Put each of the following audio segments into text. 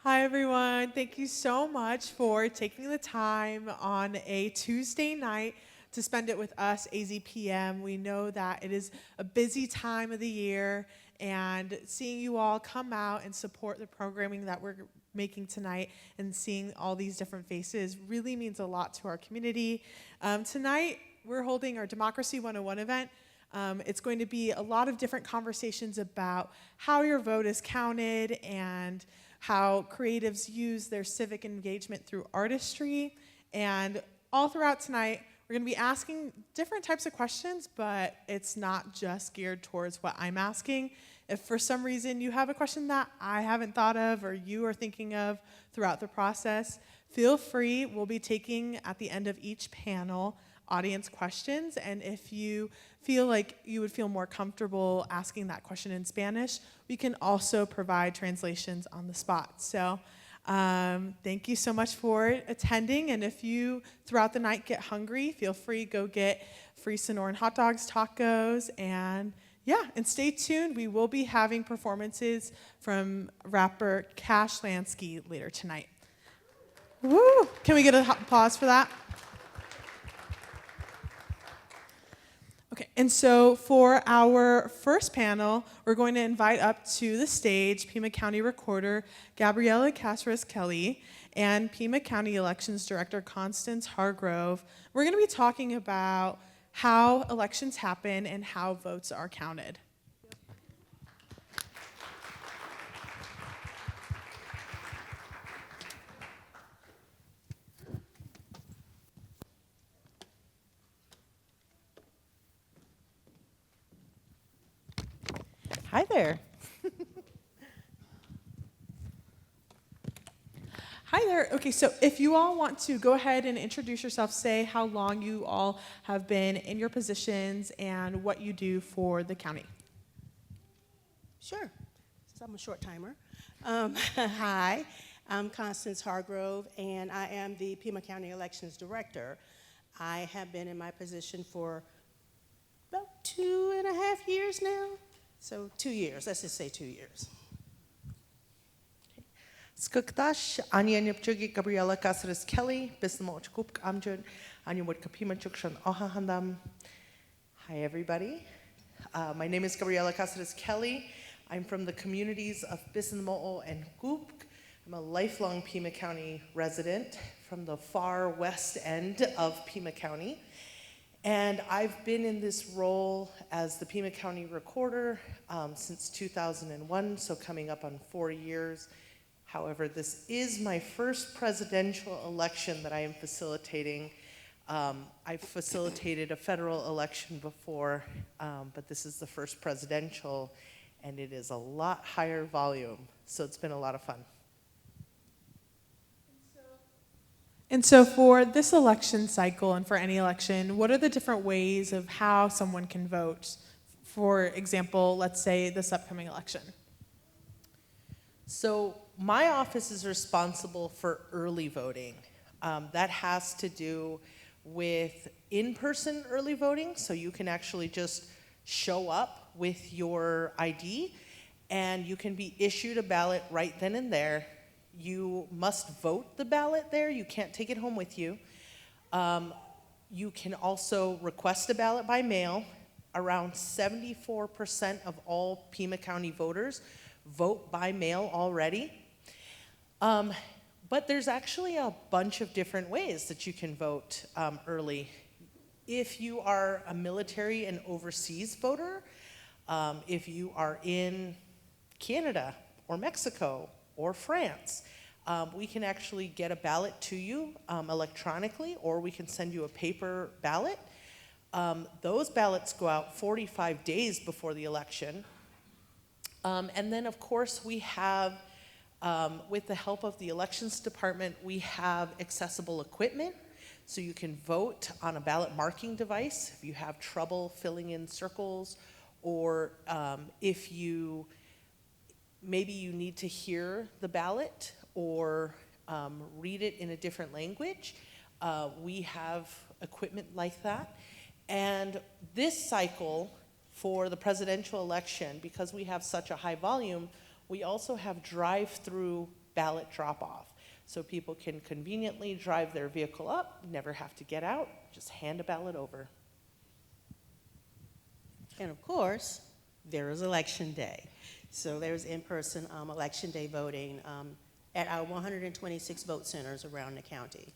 Hi, everyone. Thank you so much for taking the time on a Tuesday night to spend it with us, AZPM. We know that it is a busy time of the year, and seeing you all come out and support the programming that we're making tonight and seeing all these different faces really means a lot to our community. Tonight, we're holding our Democracy 101 event. It's going to be a lot of different conversations about how your vote is counted and how creatives use their civic engagement through artistry. And all throughout tonight, we're going to be asking different types of questions, but it's not just geared towards what I'm asking. If for some reason you have a question that I haven't thought of or you are thinking of throughout the process, feel free. We'll be taking, at the end of each panel, audience questions, and if you feel like you would feel more comfortable asking that question in Spanish, we can also provide translations on the spot. So thank you so much for attending, and if you throughout the night get hungry, feel free to go get free Sonoran hot dogs, tacos, and stay tuned. We will be having performances from rapper Lansky later tonight. Woo! Can we get a applause for that? Okay, and so for our first panel, we're going to invite up to the stage Pima County Recorder Gabriella Cázares-Kelly and Pima County Elections Director Constance Hargrove. We're going to be talking about how elections happen and how votes are counted. Hi there. Hi there. Okay, so if you all want to go ahead and introduce yourself, say how long you all have been in your positions and what you do for the county. Sure, since I'm a short timer. Hi, I'm Constance Hargrove, and I am the Pima County Elections Director. I have been in my position for about 2.5 years now. So 2 years, let's just say 2 years. Skuktash, Anya Nipjugi, Gabriella Cázares-Kelly, Bismo Chkup Amjun, Anya Woodkapima Chukshan Ohahandam. Hi, everybody. My name is Gabriella Cázares-Kelly. I'm from the communities of Bismo and Goop. I'm a lifelong Pima County resident from the far west end of Pima County. And I've been in this role as the Pima County Recorder since 2001, so coming up on 4 years. However, this is my first presidential election that I am facilitating. I've facilitated a federal election before, but this is the first presidential, and it is a lot higher volume, so it's been a lot of fun. And so for this election cycle and for any election, what are the different ways of how someone can vote? For example, let's say this upcoming election. So my office is responsible for early voting. That has to do with in-person early voting, so you can actually just show up with your ID and you can be issued a ballot right then and there. You must vote the ballot there. You can't take it home with you. You can also request a ballot by mail. Around 74% of all Pima County voters vote by mail already. But there's actually a bunch of different ways that you can vote early. If you are a military and overseas voter, if you are in Canada or Mexico or France, we can actually get a ballot to you electronically, or we can send you a paper ballot. Those ballots go out 45 days before the election. And then, of course, we have, with the help of the elections department, we have accessible equipment. So you can vote on a ballot marking device if you have trouble filling in circles, or if maybe you need to hear the ballot or read it in a different language. We have equipment like that. And this cycle for the presidential election, because we have such a high volume, we also have drive-through ballot drop-off. So people can conveniently drive their vehicle up, never have to get out, just hand a ballot over. And of course, there is Election Day. So there's in-person Election Day voting at our 126 vote centers around the county.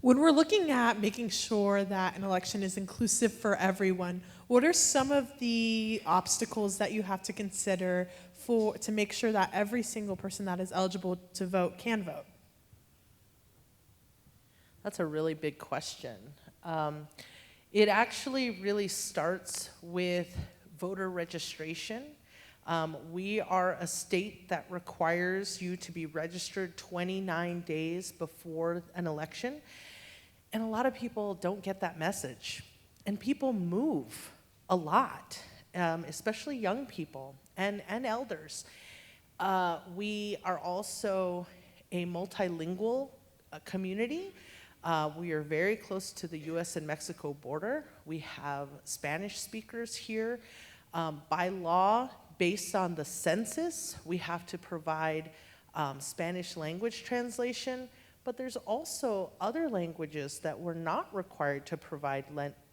When we're looking at making sure that an election is inclusive for everyone, what are some of the obstacles that you have to consider to make sure that every single person that is eligible to vote can vote? That's a really big question. It actually really starts with voter registration. We are a state that requires you to be registered 29 days before an election. And a lot of people don't get that message. And people move a lot, especially young people and elders. We are also a multilingual community. We are very close to the US and Mexico border. We have Spanish speakers here. By law, based on the census, we have to provide Spanish language translation, but there's also other languages that we're not required to provide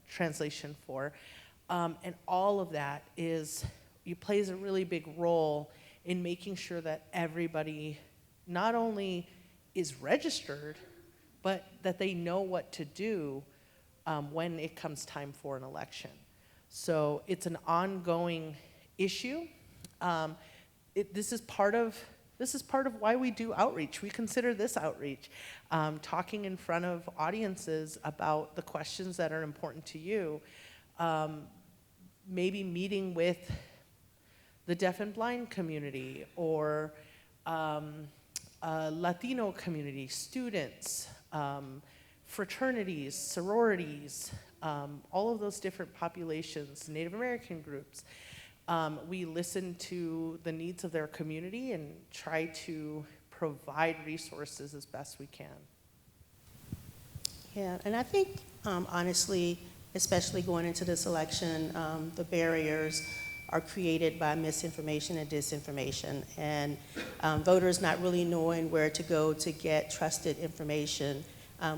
translation for. And all of that plays a really big role in making sure that everybody not only is registered, but that they know what to do when it comes time for an election. So it's an ongoing issue. This is part of why we do outreach. We consider this outreach, talking in front of audiences about the questions that are important to you. Maybe meeting with the deaf and blind community or Latino community, students, fraternities, sororities, all of those different populations, Native American groups. We listen to the needs of their community and try to provide resources as best we can. Yeah, and I think, honestly, especially going into this election, the barriers are created by misinformation and disinformation, and voters not really knowing where to go to get trusted information.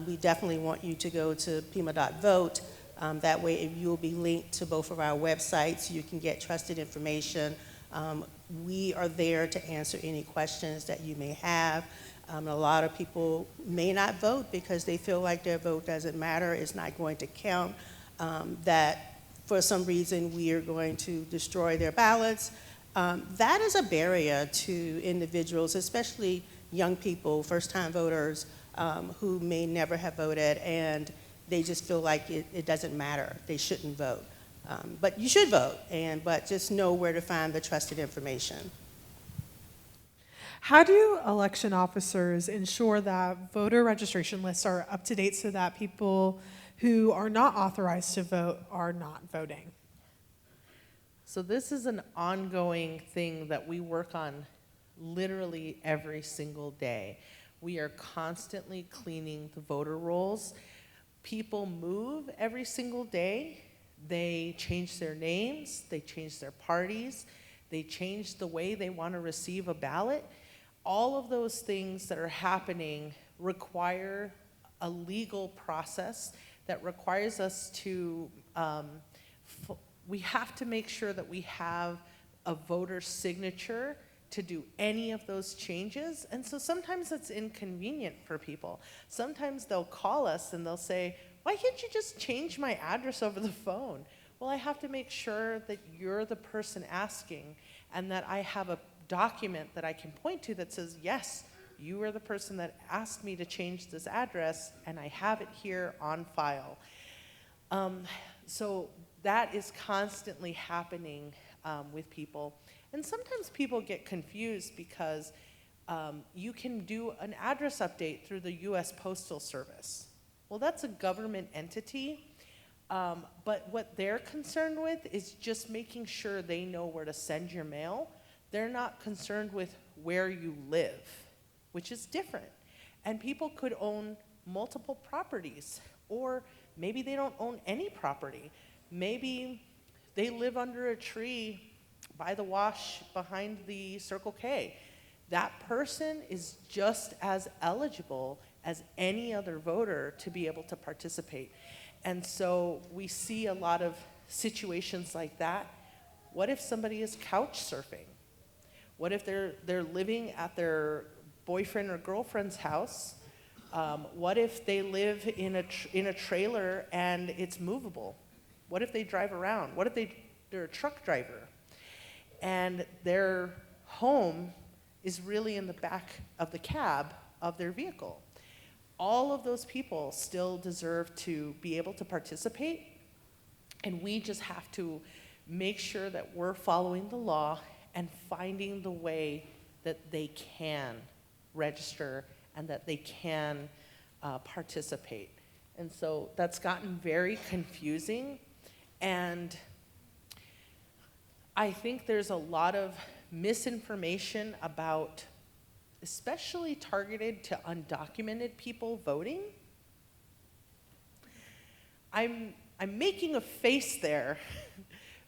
We definitely want you to go to pima.vote. That way you'll be linked to both of our websites. You can get trusted information. We are there to answer any questions that you may have. A lot of people may not vote because they feel like their vote doesn't matter, it's not going to count, that for some reason we are going to destroy their ballots. That is a barrier to individuals, especially young people, first-time voters, who may never have voted, and they just feel like it doesn't matter, they shouldn't vote. But you should vote, but just know where to find the trusted information. How do election officers ensure that voter registration lists are up to date so that people who are not authorized to vote are not voting? So this is an ongoing thing that we work on literally every single day. We are constantly cleaning the voter rolls. People move every single day. They change their names, they change their parties, they change the way they want to receive a ballot. All of those things that are happening require a legal process that requires us to, we have to make sure that we have a voter signature to do any of those changes. And so sometimes it's inconvenient for people. Sometimes they'll call us and they'll say, why can't you just change my address over the phone? Well, I have to make sure that you're the person asking and that I have a document that I can point to that says, yes, you are the person that asked me to change this address and I have it here on file. So that is constantly happening with people. And sometimes people get confused because you can do an address update through the US Postal Service. Well, that's a government entity, but what they're concerned with is just making sure they know where to send your mail. They're not concerned with where you live, which is different. And people could own multiple properties, or maybe they don't own any property. Maybe they live under a tree by the wash behind the Circle K. that person is just as eligible as any other voter to be able to participate. And so we see a lot of situations like that. What if somebody is couch surfing? What if they're living at their boyfriend or girlfriend's house? What if they live in a trailer and it's movable? What if they drive around? What if they're a truck driver and their home is really in the back of the cab of their vehicle? All of those people still deserve to be able to participate, and we just have to make sure that we're following the law and finding the way that they can register and that they can participate. And so that's gotten very confusing, and I think there's a lot of misinformation about, especially targeted to undocumented people voting. I'm making a face there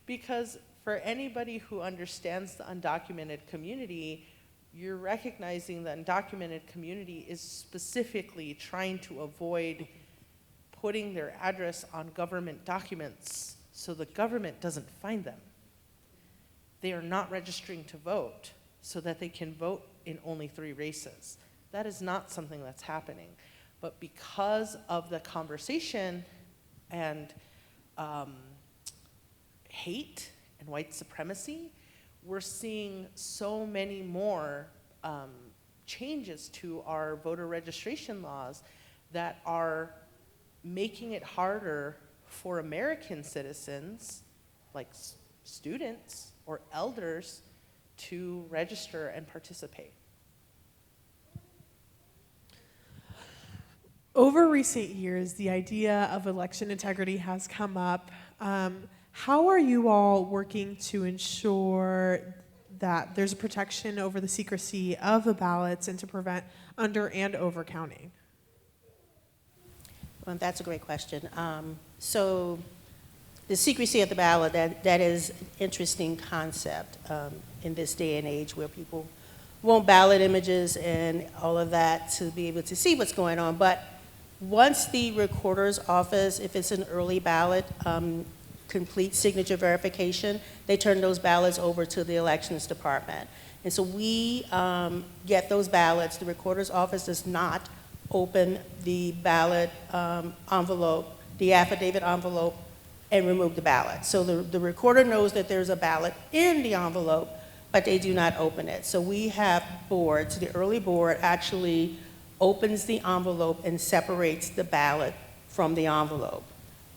because for anybody who understands the undocumented community, you're recognizing the undocumented community is specifically trying to avoid putting their address on government documents so the government doesn't find them. They are not registering to vote so that they can vote in only 3 races. That is not something that's happening. But because of the conversation and hate and white supremacy, we're seeing so many more changes to our voter registration laws that are making it harder for American citizens, like students or elders, to register and participate. Over recent years, the idea of election integrity has come up. How are you all working to ensure that there's a protection over the secrecy of the ballots and to prevent under and over counting? Well, that's a great question. So the secrecy of the ballot, that is an interesting concept in this day and age where people want ballot images and all of that to be able to see what's going on. But once the recorder's office, if it's an early ballot, complete signature verification, they turn those ballots over to the elections department. And so we get those ballots. The recorder's office does not open the ballot envelope, the affidavit envelope, and remove the ballot. So the recorder knows that there's a ballot in the envelope, but they do not open it. So we have boards. The early board actually opens the envelope and separates the ballot from the envelope.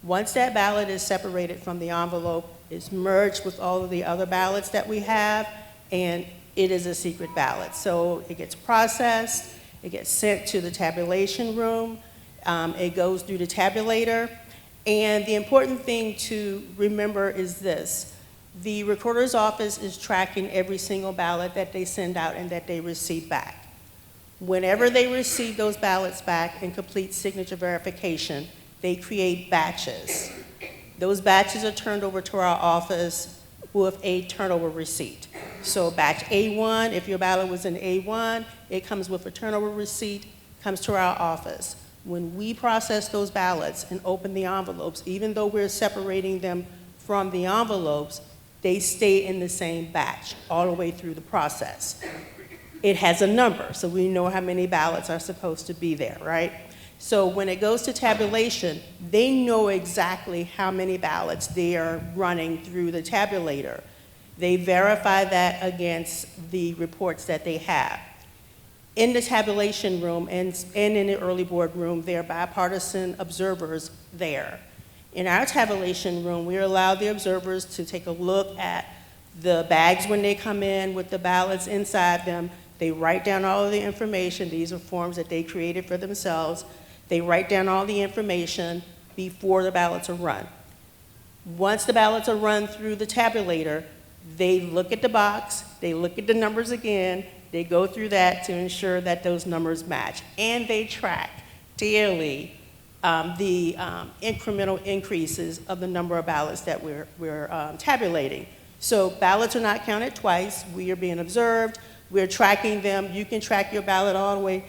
Once that ballot is separated from the envelope, it's merged with all of the other ballots that we have, and it is a secret ballot. So it gets processed, it gets sent to the tabulation room, it goes through the tabulator, and the important thing to remember is this: the recorder's office is tracking every single ballot that they send out and that they receive back. Whenever they receive those ballots back and complete signature verification, they create batches. Those batches are turned over to our office with a turnover receipt. So batch A1, if your ballot was in A1, it comes with a turnover receipt, comes to our office. When we process those ballots and open the envelopes, even though we're separating them from the envelopes, they stay in the same batch all the way through the process. It has a number, so we know how many ballots are supposed to be there, right? So when it goes to tabulation, they know exactly how many ballots they are running through the tabulator. They verify that against the reports that they have. In the tabulation room and in the early board room, there are bipartisan observers there. In our tabulation room, we allow the observers to take a look at the bags when they come in with the ballots inside them. They write down all of the information. These are forms that they created for themselves. They write down all the information before the ballots are run. Once the ballots are run through the tabulator, they look at the box, they look at the numbers again, they go through that to ensure that those numbers match. And they track daily the incremental increases of the number of ballots that we're tabulating. So ballots are not counted twice. We are being observed. We're tracking them. You can track your ballot all the way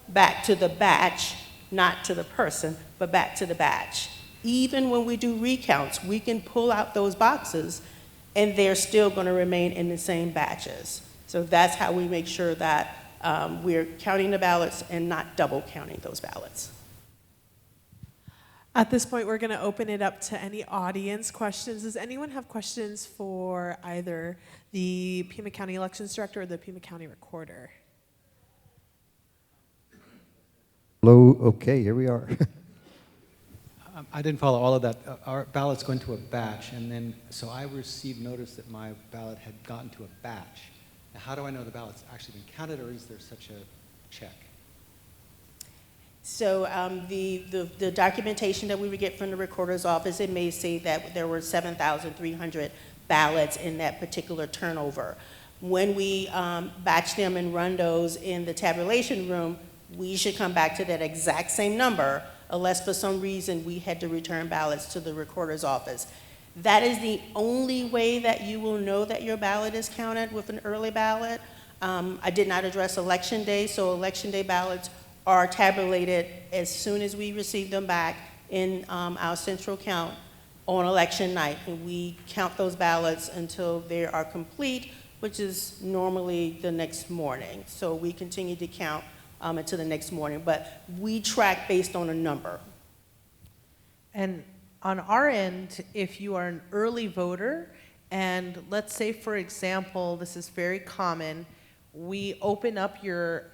back to the batch, not to the person, but back to the batch. Even when we do recounts, we can pull out those boxes and they're still going to remain in the same batches. So that's how we make sure that we're counting the ballots and not double counting those ballots. At this point, we're going to open it up to any audience questions. Does anyone have questions for either the Pima County Elections Director or the Pima County Recorder? Hello, okay, here we are. I didn't follow all of that. Our ballots go into a batch, and then, so I received notice that my ballot had gotten to a batch. Now, how do I know the ballot's actually been counted, or is there such a check? So the documentation that we would get from the recorder's office, it may say that there were 7,300 ballots in that particular turnover. When we batch them and run those in the tabulation room, we should come back to that exact same number, unless for some reason we had to return ballots to the recorder's office. That is the only way that you will know that your ballot is counted with an early ballot. I did not address election day, so election day ballots are tabulated as soon as we receive them back in our central count on election night. And we count those ballots until they are complete, which is normally the next morning. So we continue to count until the next morning, but we track based on a number. And on our end, if you are an early voter, and let's say, for example, this is very common, we open up your,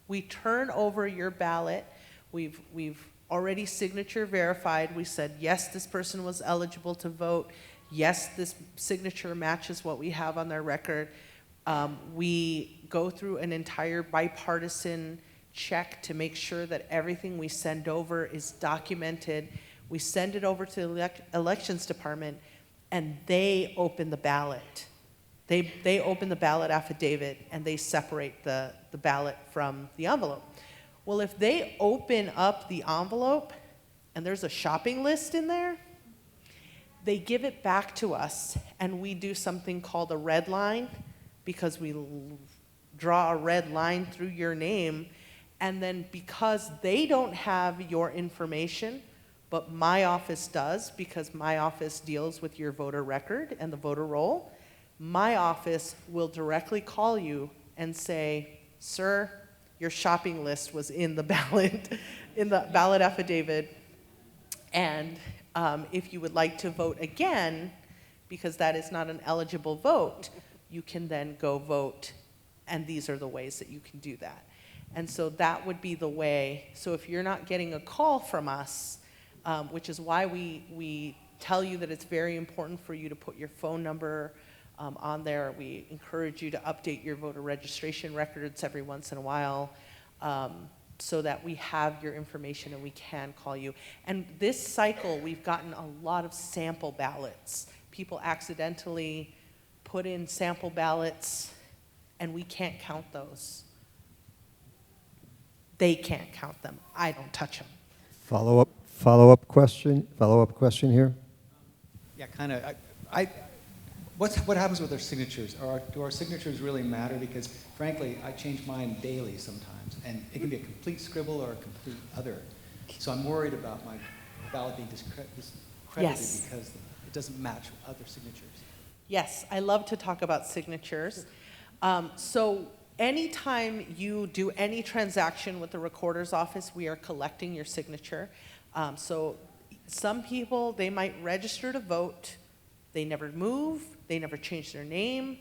we turn over your ballot. We've already signature verified. We said, yes, this person was eligible to vote. Yes, this signature matches what we have on their record. We go through an entire bipartisan check to make sure that everything we send over is documented. We send it over to the elections department, and they open the ballot. They open the ballot affidavit, and they separate the ballot from the envelope. Well, if they open up the envelope and there's a shopping list in there, they give it back to us, and we do something called a red line, because we draw a red line through your name, and then because they don't have your information, but my office does, because my office deals with your voter record and the voter roll, my office will directly call you and say, sir, your shopping list was in the ballot, in the ballot affidavit, and if you would like to vote again, because that is not an eligible vote, you can then go vote, and these are the ways that you can do that. And so that would be the way. So if you're not getting a call from us, which is why we tell you that it's very important for you to put your phone number on there. We encourage you to update your voter registration records every once in a while, so that we have your information and we can call you. And this cycle, we've gotten a lot of sample ballots. People accidentally put in sample ballots, and we can't count those. They can't count them. I don't touch them. Follow-up question here. Yeah, kind of. What happens with our signatures? Do our signatures really matter? Because frankly, I change mine daily sometimes, and it can be a complete scribble or a complete other. So I'm worried about my ballot being discredited Yes. because it doesn't match other signatures. Yes, I love to talk about signatures. So anytime you do any transaction with the recorder's office, we are collecting your signature. So some people, they might register to vote. They never move. They never change their name.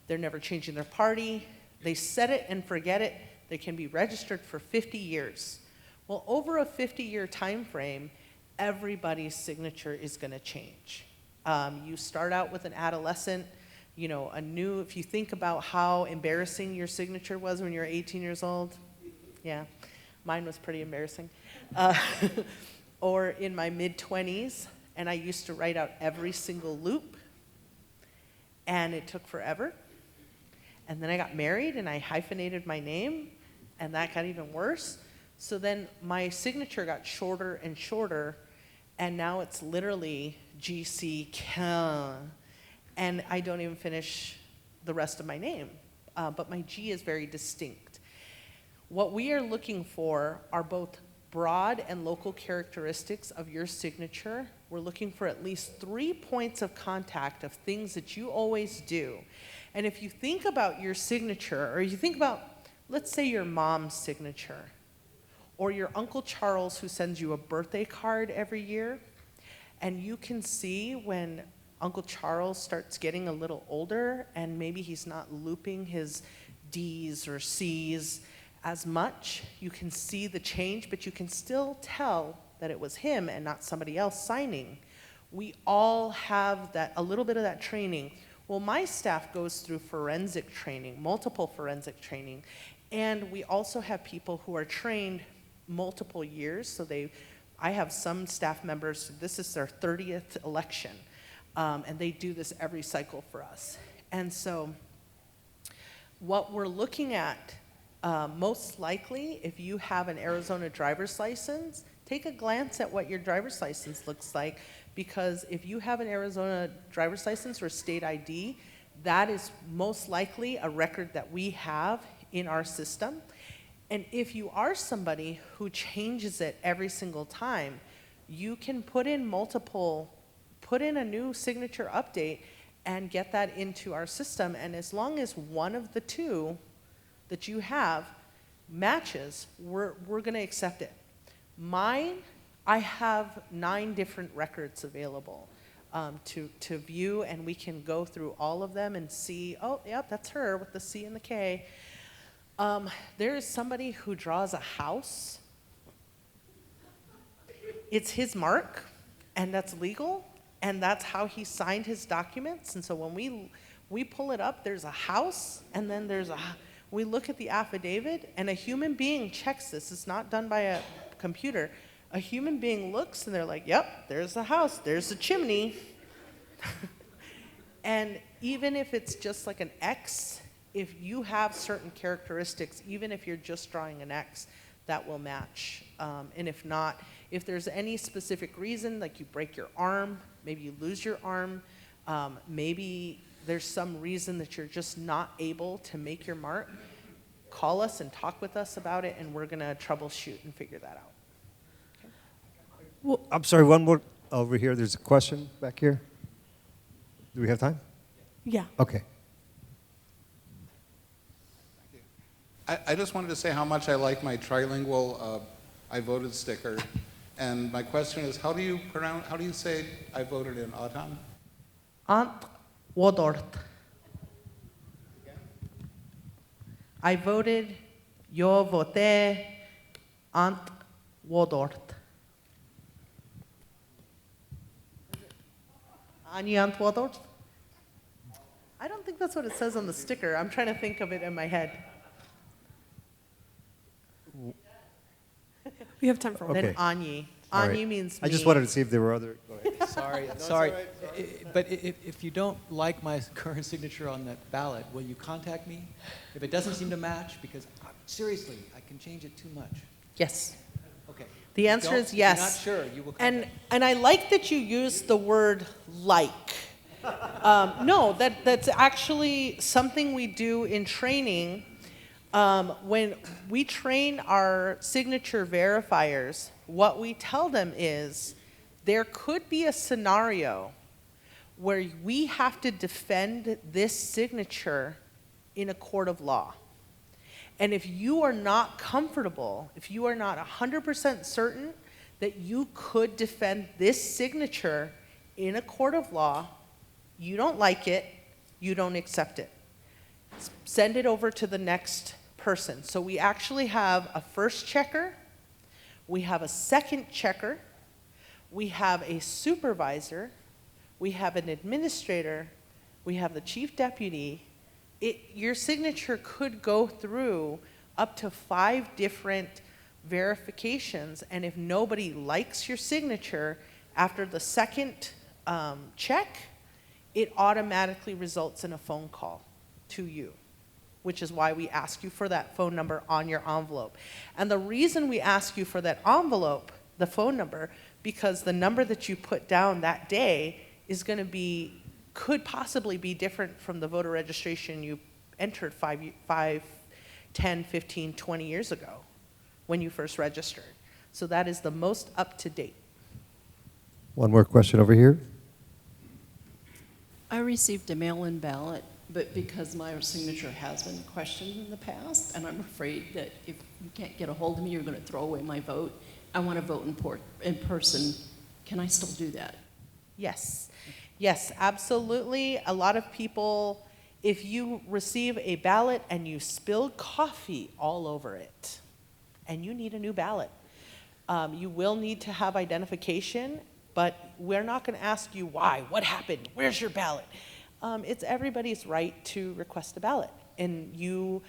They're never changing their party. They set it and forget it. They can be registered for 50 years. Well, over a 50-year time frame, everybody's signature is going to change. You start out with an adolescent, if you think about how embarrassing your signature was when you were 18 years old, yeah, mine was pretty embarrassing. Or in my mid-20s, and I used to write out every single loop, and it took forever. And then I got married, and I hyphenated my name, and that got even worse. So then my signature got shorter and shorter, and now it's literally GC, and I don't even finish the rest of my name. but my G is very distinct. What we are looking for are both broad and local characteristics of your signature. We're looking for at least 3 points of contact of things that you always do. And if you think about your signature, or you think about, let's say, your mom's signature, or your Uncle Charles who sends you a birthday card every year, and you can see when Uncle Charles starts getting a little older and maybe he's not looping his D's or C's as much, you can see the change, but you can still tell that it was him and not somebody else signing. We all have that, a little bit of that training. Well, my staff goes through forensic training, multiple forensic training, and we also have people who are trained multiple years. So I have some staff members, this is their 30th election, and they do this every cycle for us. And so what we're looking at, most likely, if you have an Arizona driver's license, take a glance at what your driver's license looks like, because if you have an Arizona driver's license or state ID, that is most likely a record that we have in our system. And if you are somebody who changes it every single time, you can put in a new signature update and get that into our system. And as long as one of the two that you have matches, we're gonna accept it. Mine, I have 9 different records available to view, and we can go through all of them and see, oh, yep, that's her with the C and the K. There is somebody who draws a house. It's his mark, and that's legal, and that's how he signed his documents. And so when we pull it up, there's a house, and then we look at the affidavit, and a human being checks this. It's not done by a computer. A human being looks, and they're like, yep, there's the house, there's the chimney. And even if it's just like an X, if you have certain characteristics, even if you're just drawing an X, that will match. And if not, if there's any specific reason, like you break your arm, maybe you lose your arm, maybe there's some reason that you're just not able to make your mark, call us and talk with us about it, and we're gonna troubleshoot and figure that out. Okay? Well, I'm sorry, one more over here. There's a question back here. Do we have time? Yeah. Okay. I just wanted to say how much I like my trilingual I voted sticker. And my question is, how do you say I voted in autumn? Ant Wodort. I voted, yo voté, Ant Wodort. Ani Ant Wodort? I don't think that's what it says on the sticker. I'm trying to think of it in my head. We have time for one. Okay. Then Anyi. All right. Anyi means me. I just wanted to see if there were other. Go ahead. Sorry. But if you don't like my current signature on that ballot, will you contact me? If it doesn't seem to match, because seriously, I can change it too much. Yes. Okay. The answer is yes. If you're not sure, you will contact me. And I like that you use the word like. No, that's actually something we do in training. When we train our signature verifiers, what we tell them is there could be a scenario where we have to defend this signature in a court of law. And if you are not comfortable, if you are not 100% certain that you could defend this signature in a court of law, you don't like it, you don't accept it. Send it over to the next person. So we actually have a first checker, we have a second checker, we have a supervisor, we have an administrator, we have the chief deputy. Your signature could go through up to 5 different verifications, and if nobody likes your signature after the second check, it automatically results in a phone call to you, which is why we ask you for that phone number on your envelope. And the reason we ask you for that envelope, the phone number, because the number that you put down that day is going to be, could possibly be different from the voter registration you entered 10, 15, 20 years ago when you first registered. So that is the most up to date. One more question over here. I received a mail-in ballot, but because my signature has been questioned in the past, and I'm afraid that if you can't get a hold of me, you're going to throw away my vote. I want to vote in person. Can I still do that? Yes, yes, absolutely. A lot of people, if you receive a ballot and you spilled coffee all over it, and you need a new ballot, you will need to have identification, but we're not going to ask you why, what happened, where's your ballot? It's everybody's right to request a ballot, and you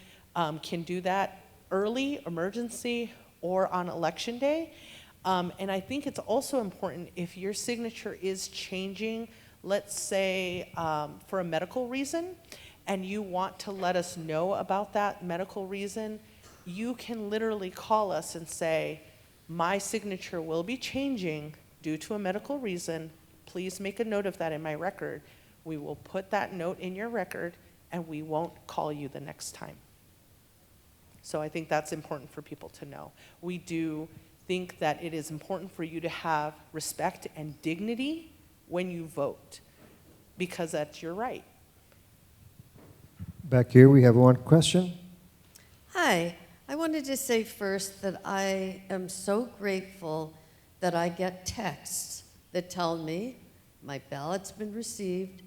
can do that early, emergency, or on election day. And I think it's also important if your signature is changing, let's say for a medical reason, and you want to let us know about that medical reason, you can literally call us and say, my signature will be changing due to a medical reason. Please make a note of that in my record. We will put that note in your record, and we won't call you the next time. So I think that's important for people to know. We do think that it is important for you to have respect and dignity when you vote, because that's your right. Back here, we have one question. Hi, I wanted to say first that I am so grateful that I get texts that tell me my ballot's been received,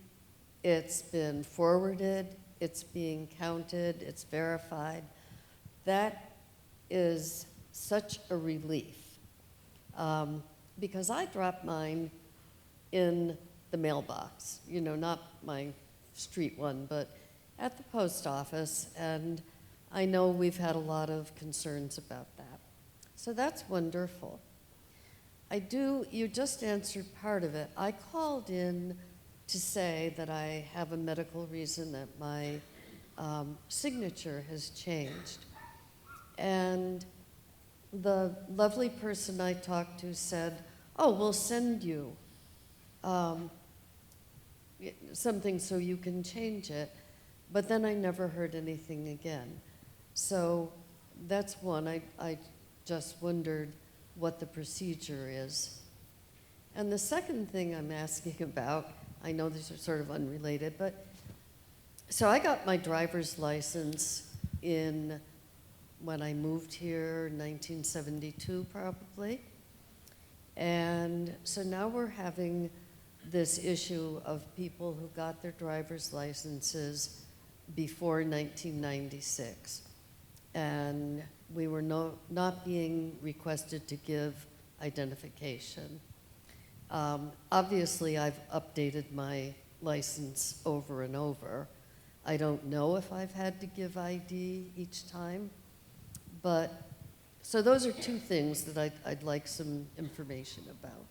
it's been forwarded, it's being counted, it's verified. That is such a relief because I dropped mine in the mailbox, you know, not my street one, but at the post office, and I know we've had a lot of concerns about that. So that's wonderful. You just answered part of it. I called in to say that I have a medical reason that my signature has changed. And the lovely person I talked to said, oh, we'll send you something so you can change it. But then I never heard anything again. So that's one. I just wondered what the procedure is. And the second thing I'm asking about, I know these are sort of unrelated, but so I got my driver's license when I moved here, 1972 probably. And so now we're having this issue of people who got their driver's licenses before 1996. And we were not being requested to give identification. Obviously, I've updated my license over and over. I don't know if I've had to give ID each time, but so those are two things that I'd like some information about.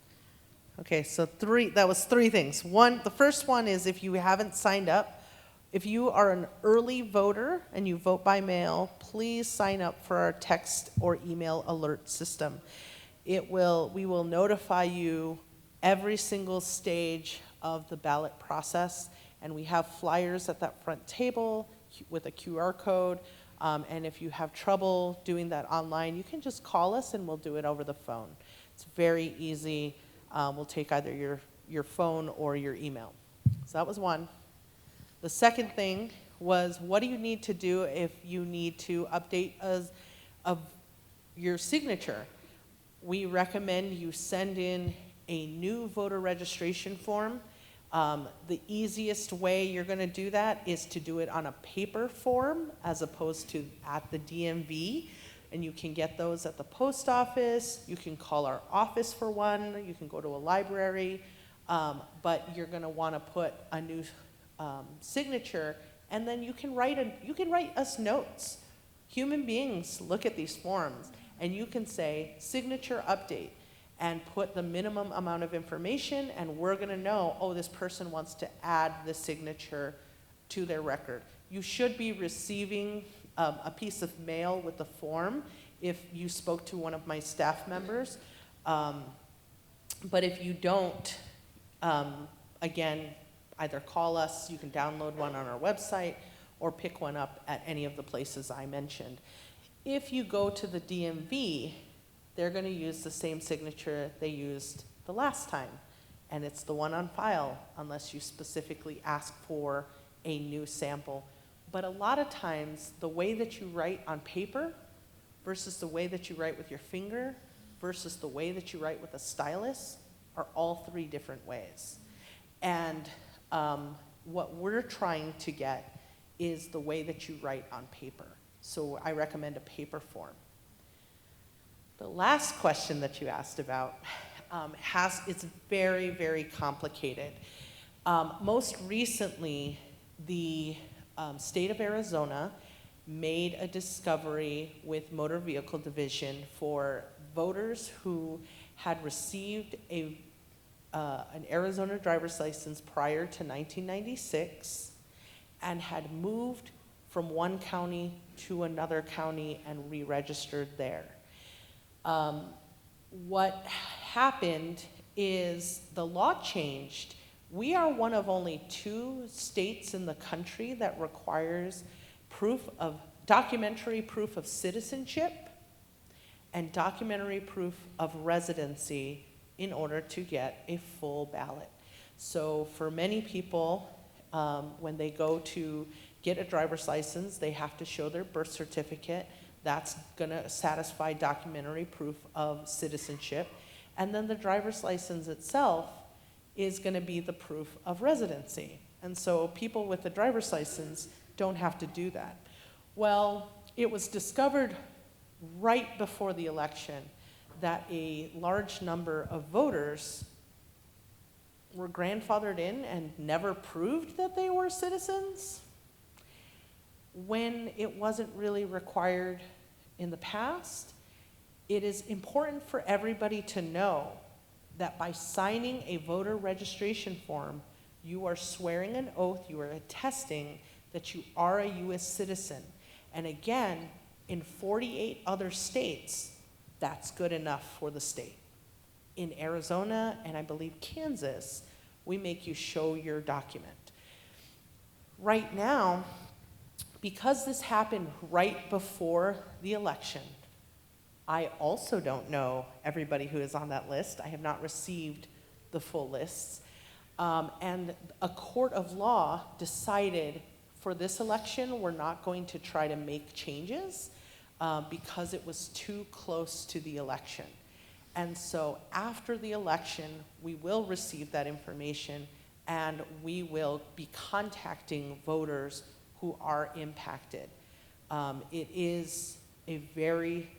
Okay, so that was three things. The first one is if you haven't signed up, if you are an early voter and you vote by mail, please sign up for our text or email alert system. We will notify you every single stage of the ballot process, and we have flyers at that front table with a QR code, and if you have trouble doing that online, you can just call us and we'll do it over the phone. It's very easy. We'll take either your phone or your email. So that was one. The second thing was, what do you need to do if you need to update your signature? We recommend you send in a new voter registration form. The easiest way you're going to do that is to do it on a paper form as opposed to at the DMV. And you can get those at the post office. You can call our office for one. You can go to a library. But you're going to want to put a new signature, and then you can write us notes. Human beings look at these forms, and you can say signature update and put the minimum amount of information, and we're going to know, oh, this person wants to add the signature to their record. You should be receiving a piece of mail with the form if you spoke to one of my staff members. But if you don't, again, either call us, you can download one on our website, or pick one up at any of the places I mentioned. If you go to the DMV, they're going to use the same signature they used the last time, and it's the one on file unless you specifically ask for a new sample. But a lot of times, the way that you write on paper versus the way that you write with your finger versus the way that you write with a stylus are all three different ways. And what we're trying to get is the way that you write on paper. So I recommend a paper form. The last question that you asked about it's very, very complicated. Most recently, the state of Arizona made a discovery with Motor Vehicle Division for voters who had received an Arizona driver's license prior to 1996 and had moved from one county to another county and re-registered there. What happened is the law changed. We are one of only 2 states in the country that requires documentary proof of citizenship and documentary proof of residency in order to get a full ballot. So for many people, when they go to get a driver's license, they have to show their birth certificate. That's gonna satisfy documentary proof of citizenship. And then the driver's license itself is gonna be the proof of residency. And so people with a driver's license don't have to do that. Well, it was discovered right before the election that a large number of voters were grandfathered in and never proved that they were citizens when it wasn't really required in the past. It is important for everybody to know that by signing a voter registration form, you are swearing an oath, you are attesting that you are a U.S. citizen. And again, in 48 other states, that's good enough for the state. In Arizona, and I believe Kansas, we make you show your document. Right now, because this happened right before the election, I also don't know everybody who is on that list. I have not received the full lists. And a court of law decided for this election, we're not going to try to make changes because it was too close to the election. And so after the election, we will receive that information and we will be contacting voters who are impacted. It is a very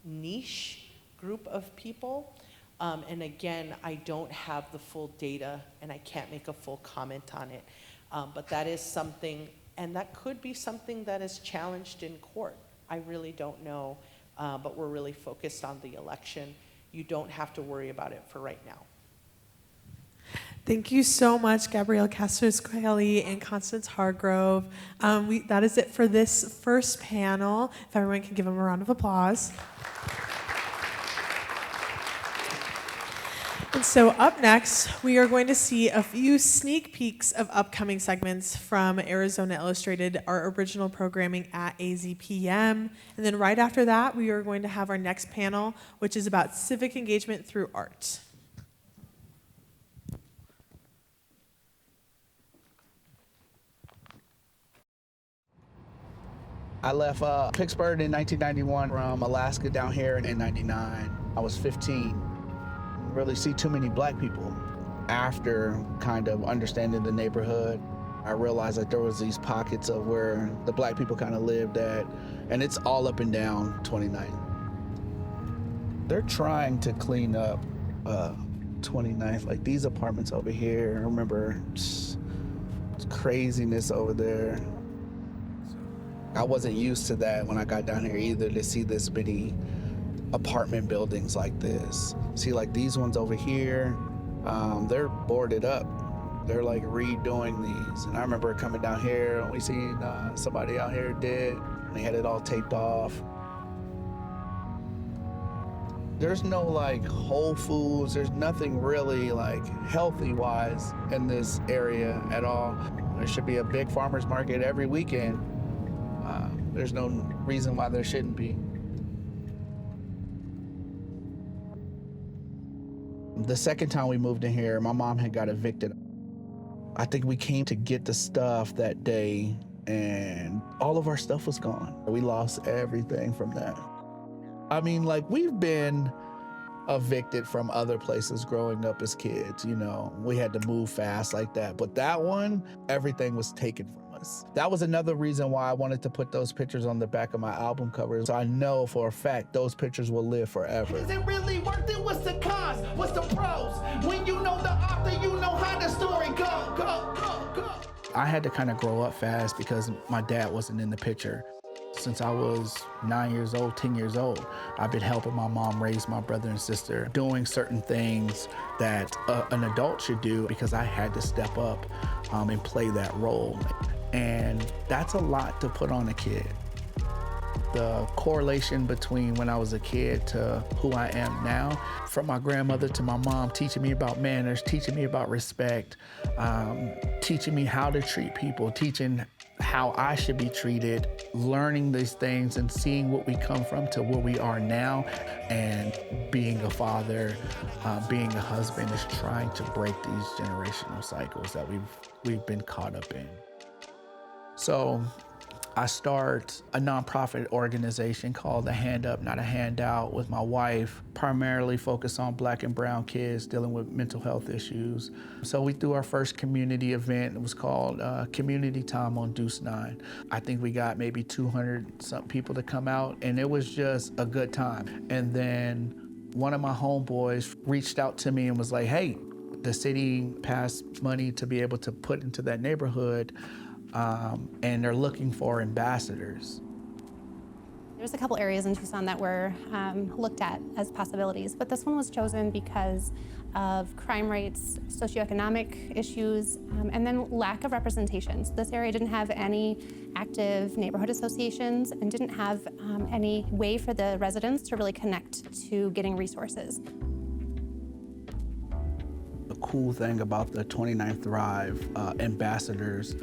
niche group of people. And again, I don't have the full data and I can't make a full comment on it. But that is something, and that could be something that is challenged in court. I really don't know, but we're really focused on the election. You don't have to worry about it for right now. Thank you so much, Gabriella Cázares-Kelly and Constance Hargrove. That is it for this first panel. If everyone can give them a round of applause. And so up next, we are going to see a few sneak peeks of upcoming segments from Arizona Illustrated, our original programming at AZPM. And then right after that, we are going to have our next panel, which is about civic engagement through art. I left Pittsburgh in 1991 from Alaska down here in 99. I was 15. Really see too many black people. After kind of understanding the neighborhood, I realized that there was these pockets of where the black people kind of lived at, and it's all up and down 29th. They're trying to clean up 29th, like these apartments over here. I remember it's craziness over there. I wasn't used to that when I got down here either, to see this many apartment buildings like this. See, like these ones over here, they're boarded up. They're like redoing these. And I remember coming down here and we seen somebody out here dead. They had it all taped off. There's no like Whole Foods. There's nothing really like healthy wise in this area at all. There should be a big farmer's market every weekend. There's no reason why there shouldn't be. The second time we moved in here, my mom had got evicted. I think we came to get the stuff that day, and all of our stuff was gone. We lost everything from that. I mean, like, we've been evicted from other places growing up as kids, you know. We had to move fast like that. But that one, everything was taken from us. That was another reason why I wanted to put those pictures on the back of my album covers. So I know for a fact those pictures will live forever. Is it really worth it? What's the cons? What's the pros? When you know the author, you know how the story go, go, go, go. I had to kind of grow up fast because my dad wasn't in the picture. Since I was 9 years old, 10 years old, I've been helping my mom raise my brother and sister, doing certain things that an adult should do because I had to step up and play that role. And that's a lot to put on a kid. The correlation between when I was a kid to who I am now, from my grandmother to my mom, teaching me about manners, teaching me about respect, teaching me how to treat people, teaching how I should be treated, learning these things and seeing what we come from to where we are now, and being a father, being a husband is trying to break these generational cycles that we've been caught up in. So I start a nonprofit organization called A Hand Up, Not a Handout with my wife, primarily focused on Black and brown kids dealing with mental health issues. So we threw our first community event. It was called Community Time on Deuce 9. I think we got maybe 200-something people to come out, and it was just a good time. And then one of my homeboys reached out to me and was like, hey, the city passed money to be able to put into that neighborhood, and they're looking for ambassadors. There's a couple areas in Tucson that were looked at as possibilities, but this one was chosen because of crime rates, socioeconomic issues, and then lack of representation. So this area didn't have any active neighborhood associations and didn't have any way for the residents to really connect to getting resources. The cool thing about the 29 Thrive ambassadors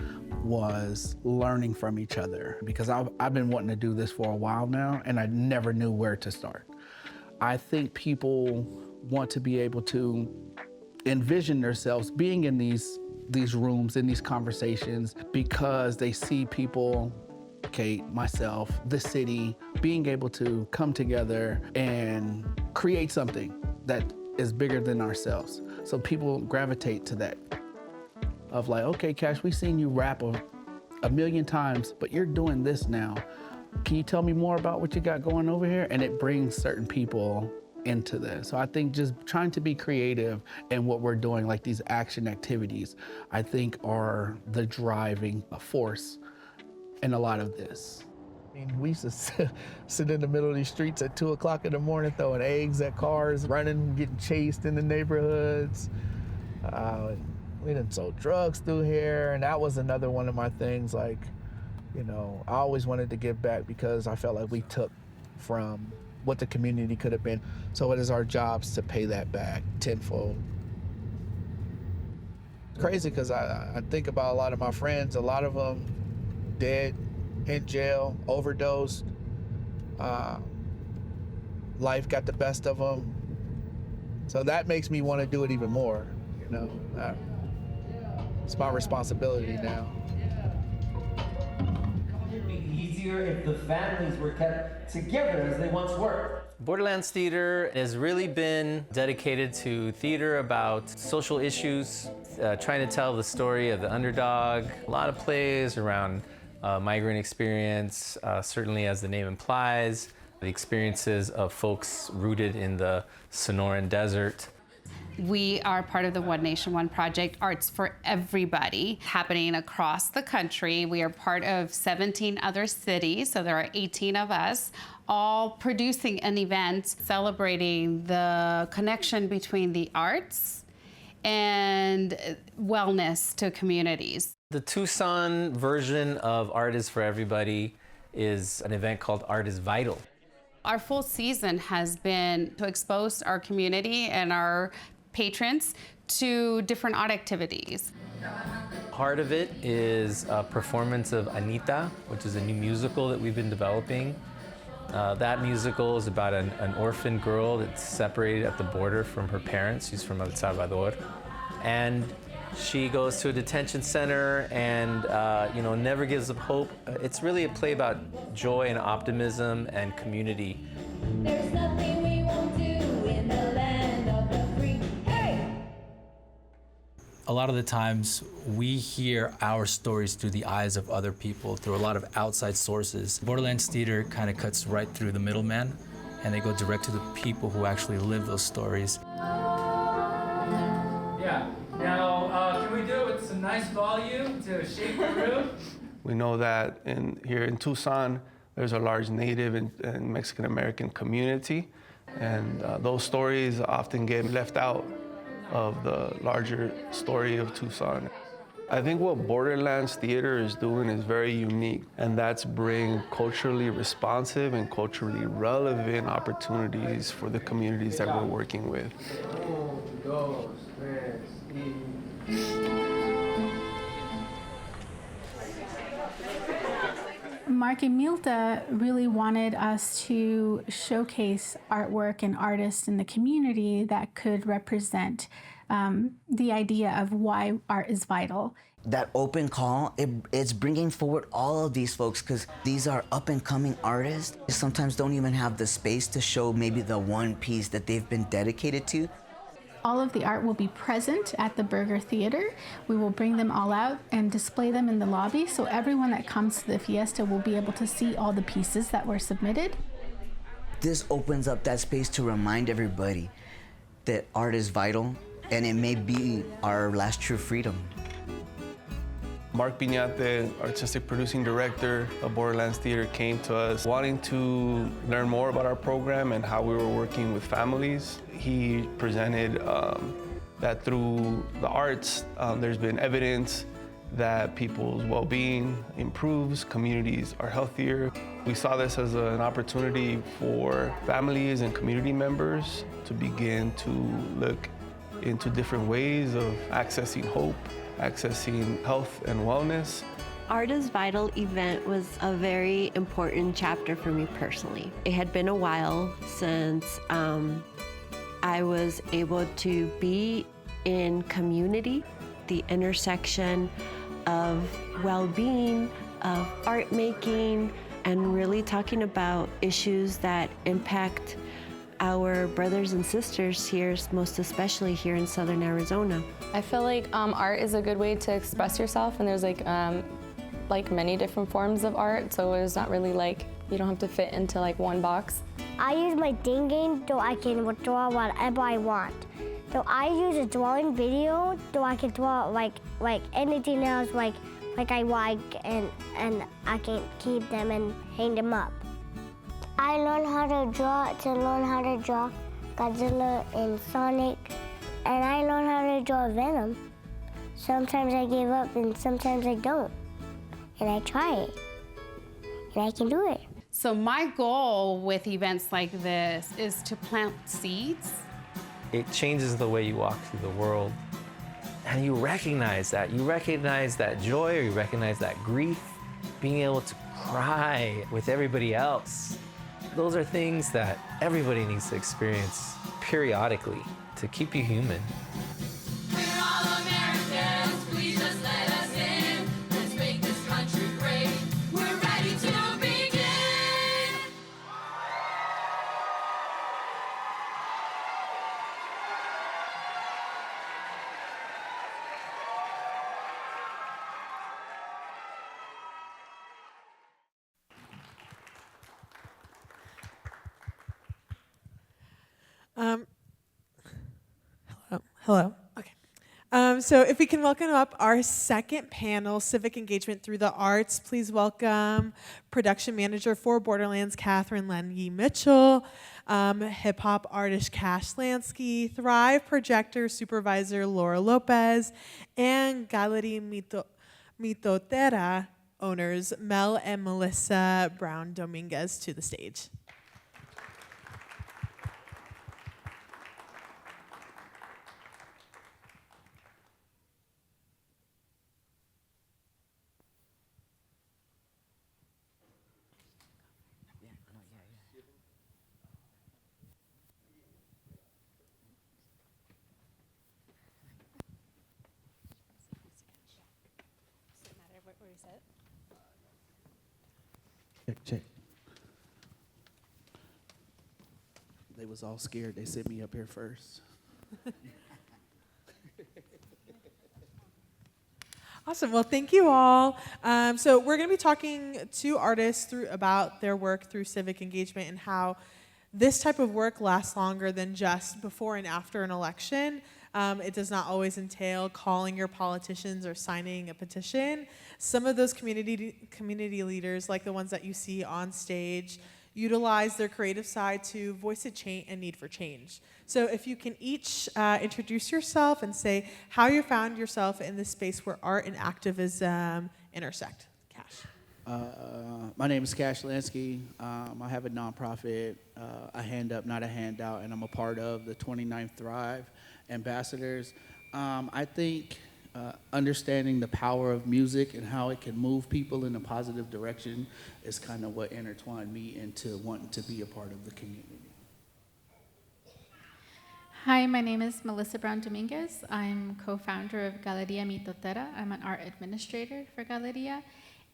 was learning from each other, because I've been wanting to do this for a while now, and I never knew where to start. I think people want to be able to envision themselves being in these rooms, in these conversations, because they see people, Kate, myself, the city, being able to come together and create something that is bigger than ourselves. So people gravitate to that. Of like, okay, Cash, we've seen you rap a million times, but you're doing this now. Can you tell me more about what you got going over here? And it brings certain people into this. So I think just trying to be creative in what we're doing, like these action activities, I think are the driving force in a lot of this. I mean, we used to sit in the middle of these streets at 2 o'clock in the morning, throwing eggs at cars, running, getting chased in the neighborhoods. We done sold drugs through here, and that was another one of my things. Like, you know, I always wanted to give back because I felt like we took from what the community could have been. So it is our jobs to pay that back tenfold. It's crazy because I think about a lot of my friends, a lot of them dead, in jail, overdosed. Life got the best of them. So that makes me want to do it even more, you know. It's my responsibility now. It would be easier if the families were kept together as they once were. Borderlands Theater has really been dedicated to theater about social issues, trying to tell the story of the underdog. A lot of plays around migrant experience, certainly as the name implies, the experiences of folks rooted in the Sonoran Desert. We are part of the One Nation, One Project, Arts for Everybody, happening across the country. We are part of 17 other cities, so there are 18 of us, all producing an event celebrating the connection between the arts and wellness to communities. The Tucson version of Art is for Everybody is an event called Art is Vital. Our full season has been to expose our community and our patrons to different art activities. Part of it is a performance of Anita, which is a new musical that we've been developing. That musical is about an orphan girl that's separated at the border from her parents. She's from El Salvador. And she goes to a detention center and never gives up hope. It's really a play about joy and optimism and community. There's nothing we won't do in the land of the free. Hey! A lot of the times we hear our stories through the eyes of other people, through a lot of outside sources. Borderlands theater kind of cuts right through the middleman, and they go direct to the people who actually live those stories. Yeah. Now, can we do it with some nice volume to shake the room? We know that here in Tucson, there's a large Native and Mexican American community, and those stories often get left out of the larger story of Tucson. I think what Borderlands Theater is doing is very unique, and that's bring culturally responsive and culturally relevant opportunities for the communities that we're working with. Mark and Milta really wanted us to showcase artwork and artists in the community that could represent the idea of why art is vital. That open call, it's bringing forward all of these folks because these are up-and-coming artists. Sometimes don't even have the space to show maybe the one piece that they've been dedicated to. All of the art will be present at the Burger Theater. We will bring them all out and display them in the lobby, so everyone that comes to the fiesta will be able to see all the pieces that were submitted. This opens up that space to remind everybody that art is vital, and it may be our last true freedom. Mark Piñate, artistic producing director of Borderlands Theater, came to us wanting to learn more about our program and how we were working with families. He presented that through the arts, there's been evidence that people's well-being improves, communities are healthier. We saw this as an opportunity for families and community members to begin to look into different ways of accessing hope, accessing health and wellness. Art is Vital event was a very important chapter for me personally. It had been a while since I was able to be in community, the intersection of well-being, of art making, and really talking about issues that impact our brothers and sisters here, most especially here in Southern Arizona. I feel like art is a good way to express yourself, and there's like many different forms of art, so it's not really like you don't have to fit into like one box. I use my thinking so I can draw whatever I want. So I use a drawing video so I can draw like anything else like I like, and I can keep them and hang them up. I learned how to draw Godzilla and Sonic, and I learned how to draw Venom. Sometimes I give up and sometimes I don't. And I try it, and I can do it. So my goal with events like this is to plant seeds. It changes the way you walk through the world. And you recognize that. You recognize that joy, or you recognize that grief, being able to cry with everybody else. Those are things that everybody needs to experience periodically to keep you human. We're all Americans, please just let us in. Let's make this country great. We're ready to begin. Hello. Okay. So if we can welcome up our second panel, Civic Engagement Through the Arts, please welcome Production Manager for Borderlands, Katharine Mitchell, Hip Hop Artist Cash Lansky, Thrive Projector Supervisor Laura Lopez, and Gallery Mitotera owners Mel and Melissa Brown-Dominguez to the stage. Check. They was all scared. They sent me up here first. Awesome. Well, thank you all. So we're going to be talking to artists about their work through civic engagement and how this type of work lasts longer than just before and after an election. It does not always entail calling your politicians or signing a petition. Some of those community leaders, like the ones that you see on stage, utilize their creative side to voice a need for change. So if you can each introduce yourself and say how you found yourself in this space where art and activism intersect. Cash. My name is Cash Lansky. I have a nonprofit, a hand up, not a handout, and I'm a part of the 29th Thrive Ambassadors. I think understanding the power of music and how it can move people in a positive direction is kind of what intertwined me into wanting to be a part of the community. Hi, my name is Melissa Brown-Dominguez. I'm co-founder of Galeria Mitotera. I'm an art administrator for Galeria.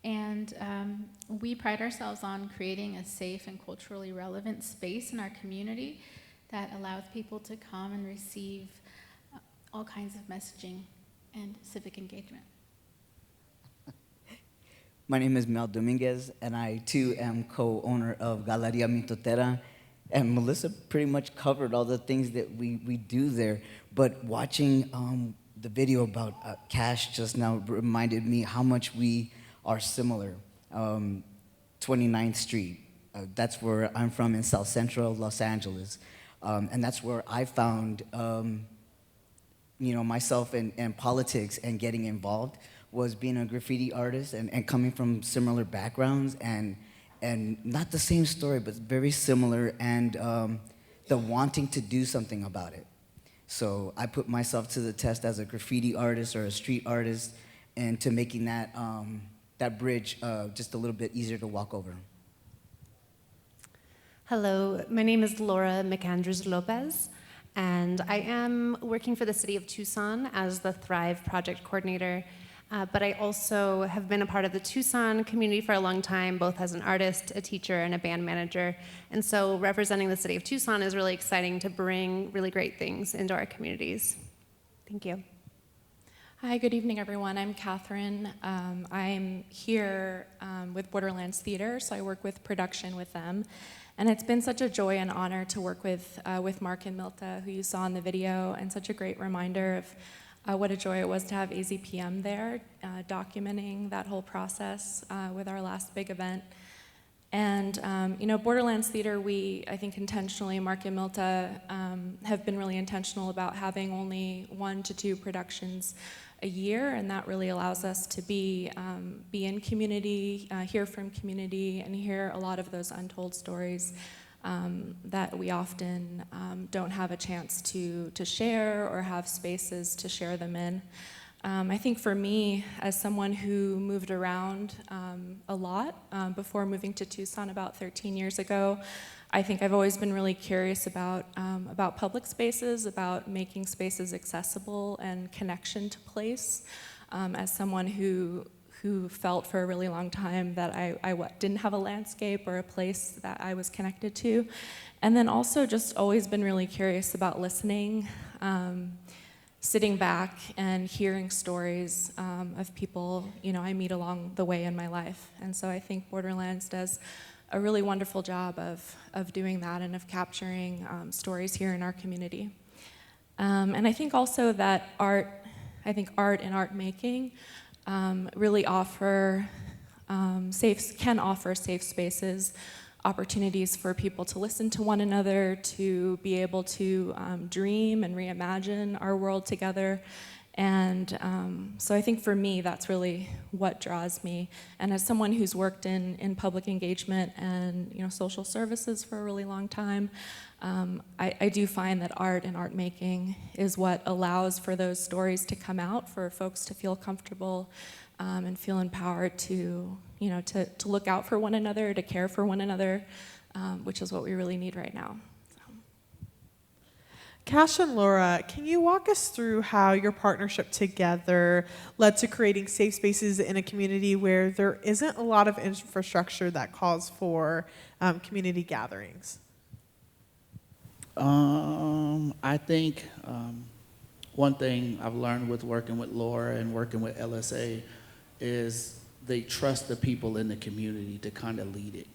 And we pride ourselves on creating a safe and culturally relevant space in our community that allows people to come and receive all kinds of messaging and civic engagement. My name is Mel Dominguez, and I too am co-owner of Galeria Mitotera. And Melissa pretty much covered all the things that we do there. But watching the video about Cash just now reminded me how much we are similar. 29th Street, that's where I'm from in South Central Los Angeles. And that's where I found myself in politics and getting involved, was being a graffiti artist and coming from similar backgrounds and not the same story, but very similar, and the wanting to do something about it. So I put myself to the test as a graffiti artist or a street artist, and to making that bridge just a little bit easier to walk over. Hello, my name is Laura McAndrews Lopez, and I am working for the city of Tucson as the Thrive project coordinator. But I also have been a part of the Tucson community for a long time, both as an artist, a teacher, and a band manager. And so representing the city of Tucson is really exciting to bring really great things into our communities. Thank you. Hi, good evening, everyone. I'm Katharine. I'm here with Borderlands Theater, so I work with production with them. And it's been such a joy and honor to work with Mark and Milta, who you saw in the video, and such a great reminder of what a joy it was to have AZPM there, documenting that whole process with our last big event. And Borderlands Theater, I think intentionally, Mark and Milta have been really intentional about having only 1 to 2 productions a year, and that really allows us to be in community, hear from community, and hear a lot of those untold stories that we often don't have a chance to share or have spaces to share them in. I think for me, as someone who moved around a lot before moving to Tucson about 13 years ago, I think I've always been really curious about public spaces, about making spaces accessible and connection to place. As someone who felt for a really long time that I didn't have a landscape or a place that I was connected to. And then also just always been really curious about listening, sitting back and hearing stories of people I meet along the way in my life. And so I think Borderlands does a really wonderful job of doing that and of capturing stories here in our community. And I think also that art and art making really can offer safe spaces, opportunities for people to listen to one another, to be able to dream and reimagine our world together. And so I think for me, that's really what draws me. And as someone who's worked in public engagement and social services for a really long time, I do find that art and art making is what allows for those stories to come out, for folks to feel comfortable and feel empowered to look out for one another, to care for one another, which is what we really need right now. Cash and Laura, can you walk us through how your partnership together led to creating safe spaces in a community where there isn't a lot of infrastructure that calls for community gatherings? I think one thing I've learned with working with Laura and working with LSA is they trust the people in the community to kind of lead it.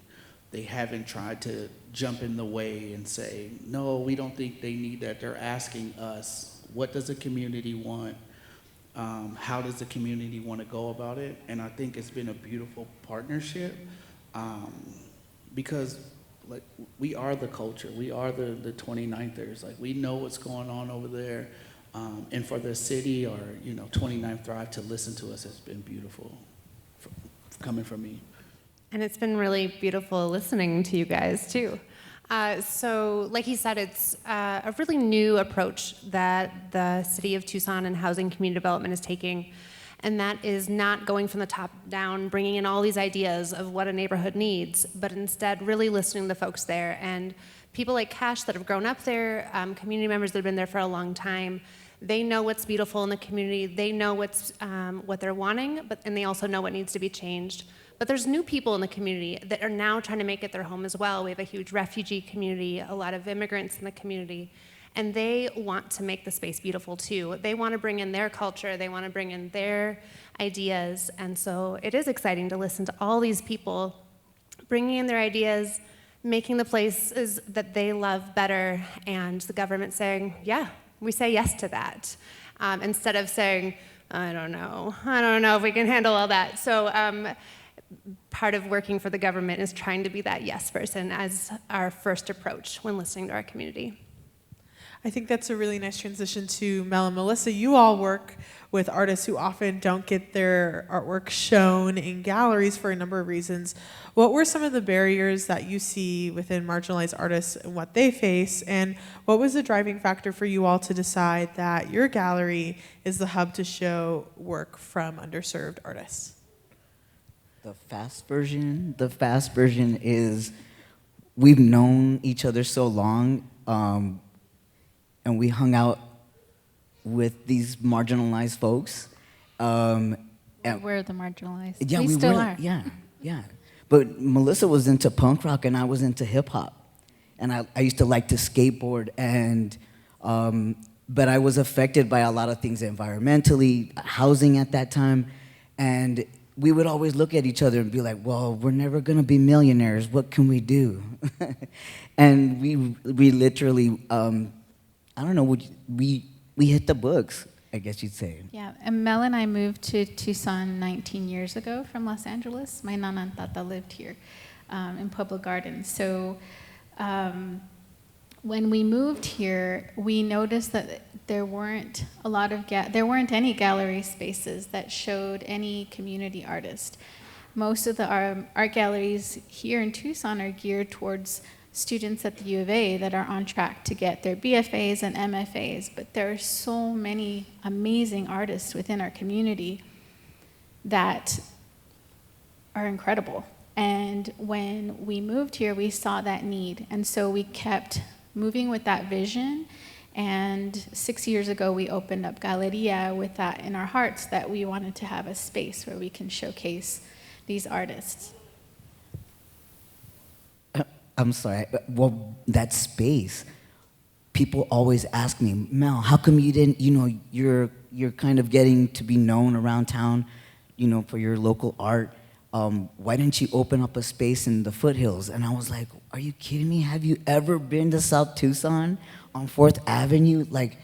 They haven't tried to jump in the way and say, no, we don't think they need that. They're asking us, what does the community want? How does the community want to go about it? And I think it's been a beautiful partnership because like we are the culture. We are the 29thers. Like we know what's going on over there. And for the city or 29th Thrive to listen to us has been beautiful coming from me. And it's been really beautiful listening to you guys too. So like he said, it's a really new approach that the city of Tucson and Housing Community Development is taking. And that is not going from the top down, bringing in all these ideas of what a neighborhood needs, but instead really listening to the folks there. And people like Cash that have grown up there, community members that have been there for a long time, they know what's beautiful in the community. They know what they're wanting, and they also know what needs to be changed. But there's new people in the community that are now trying to make it their home as well. We have a huge refugee community, a lot of immigrants in the community, and they want to make the space beautiful too. They want to bring in their culture, they want to bring in their ideas, and so it is exciting to listen to all these people bringing in their ideas, making the places that they love better, and the government saying, yeah, we say yes to that, instead of saying, I don't know if we can handle all that. So part of working for the government is trying to be that yes person as our first approach when listening to our community. I think that's a really nice transition to Mel and Melissa. You all work with artists who often don't get their artwork shown in galleries for a number of reasons. What were some of the barriers that you see within marginalized artists and what they face? And what was the driving factor for you all to decide that your gallery is the hub to show work from underserved artists? The fast version is we've known each other so long, and we hung out with these marginalized folks. And we're the marginalized. Yeah, we still are. Yeah. But Melissa was into punk rock and I was into hip hop. And I used to like to skateboard, and but I was affected by a lot of things environmentally, housing at that time, and we would always look at each other and be like, well, we're never gonna be millionaires, what can we do? And we literally, I don't know, we hit the books, I guess you'd say. Yeah, and Mel and I moved to Tucson 19 years ago from Los Angeles. My nana and tata lived here in Pueblo Gardens. So when we moved here, we noticed that there weren't any gallery spaces that showed any community artist. Most of the art galleries here in Tucson are geared towards students at the U of A that are on track to get their BFAs and MFAs, but there are so many amazing artists within our community that are incredible. And when we moved here, we saw that need, and so we kept moving with that vision. And 6 years ago, we opened up Gabriella with that in our hearts, that we wanted to have a space where we can showcase these artists. I'm sorry, well, that space, people always ask me, Mel, how come you didn't, you're kind of getting to be known around town, for your local art. Why didn't you open up a space in the foothills? And I was like, are you kidding me? Have you ever been to South Tucson on 4th Avenue? Like,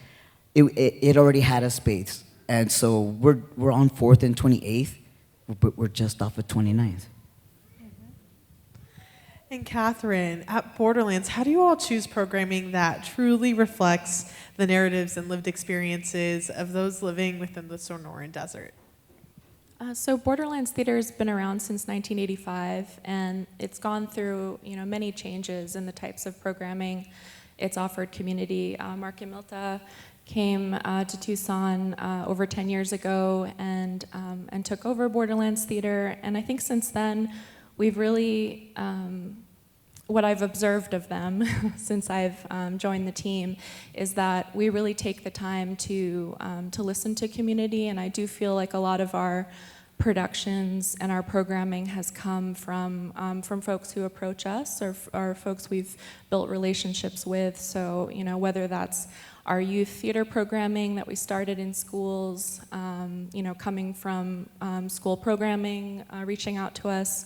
it already had a space. And so we're on 4th and 28th, but we're just off of 29th. And Katharine, at Borderlands, how do you all choose programming that truly reflects the narratives and lived experiences of those living within the Sonoran Desert? So Borderlands Theater has been around since 1985, and it's gone through many changes in the types of programming it's offered community. Mark and Milta came to Tucson over 10 years ago and took over Borderlands Theater, and I think since then we've really what I've observed of them since I've joined the team is that we really take the time to listen to community, and I do feel like a lot of our productions and our programming has come from folks who approach us or folks we've built relationships with. So, you know, whether that's our youth theater programming that we started in schools, you know, coming from school programming, reaching out to us,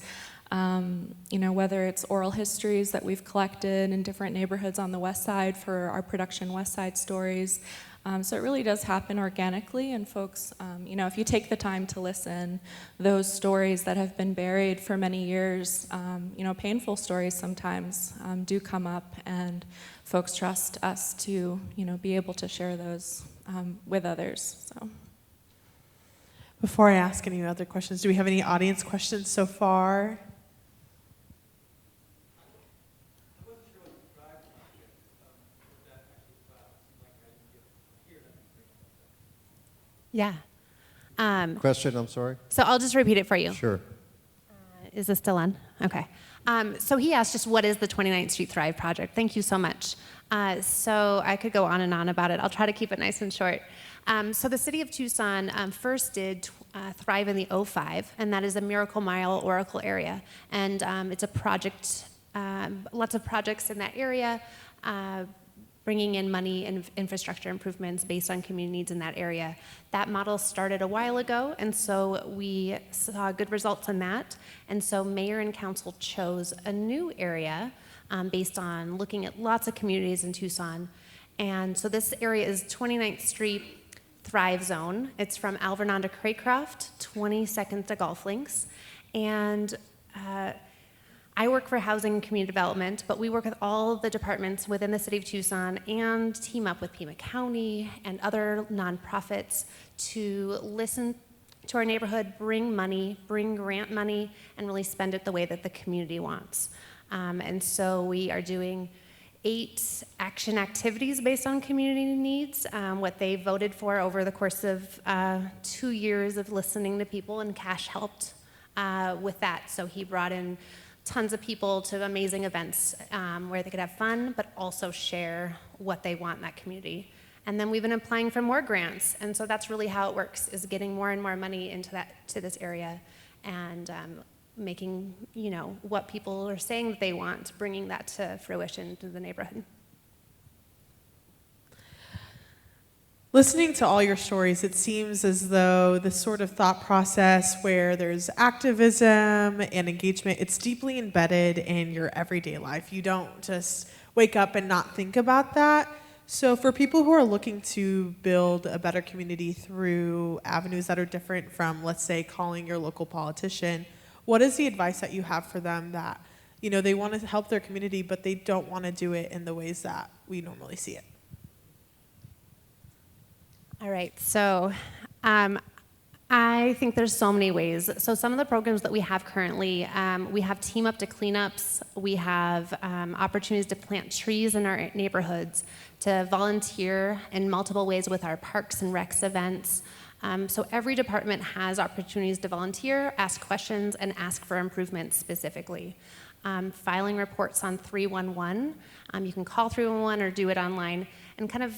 you know, whether it's oral histories that we've collected in different neighborhoods on the West Side for our production West Side Stories. So it really does happen organically, and folks, you know, if you take the time to listen, those stories that have been buried for many years, you know, painful stories sometimes do come up, and folks trust us to, you know, be able to share those with others. So. Before I ask any other questions, do we have any audience questions so far? Yeah. Question, I'm sorry? So I'll just repeat it for you. Sure. Is this still on? Okay. So he asked just what is the 29th Street Thrive Project? Thank you so much. So I could go on and on about it. I'll try to keep it nice and short. So the city of Tucson first did Thrive in the 05, and that is a Miracle Mile Oracle area. And it's a project, lots of projects in that area, bringing in money and infrastructure improvements based on community needs in that area. That model started a while ago, and so we saw good results in that. And so mayor and council chose a new area based on looking at lots of communities in Tucson. And so this area is 29th Street Thrive Zone. It's from Alvernon to Craycroft, 22nd to Golf Links. And I work for housing and community development, but we work with all the departments within the city of Tucson and team up with Pima County and other nonprofits to listen to our neighborhood, bring money, bring grant money, and really spend it the way that the community wants. And so we are doing 8 action activities based on community needs, what they voted for over the course of 2 years of listening to people, and Cash helped with that. So he brought in tons of people to amazing events where they could have fun, but also share what they want in that community. And then we've been applying for more grants, and so that's really how it works, is getting more and more money to this area, and making, you know, what people are saying that they want, bringing that to fruition to the neighborhood. Listening to all your stories, it seems as though this sort of thought process where there's activism and engagement, it's deeply embedded in your everyday life. You don't just wake up and not think about that. So for people who are looking to build a better community through avenues that are different from, let's say, calling your local politician, what is the advice that you have for them that, you know, they want to help their community, but they don't want to do it in the ways that we normally see it? All right, so I think there's so many ways. So some of the programs that we have currently, we have team up to cleanups, we have opportunities to plant trees in our neighborhoods, to volunteer in multiple ways with our parks and recs events. So every department has opportunities to volunteer, ask questions, and ask for improvements specifically. Filing reports on 311. You can call 311 or do it online, and kind of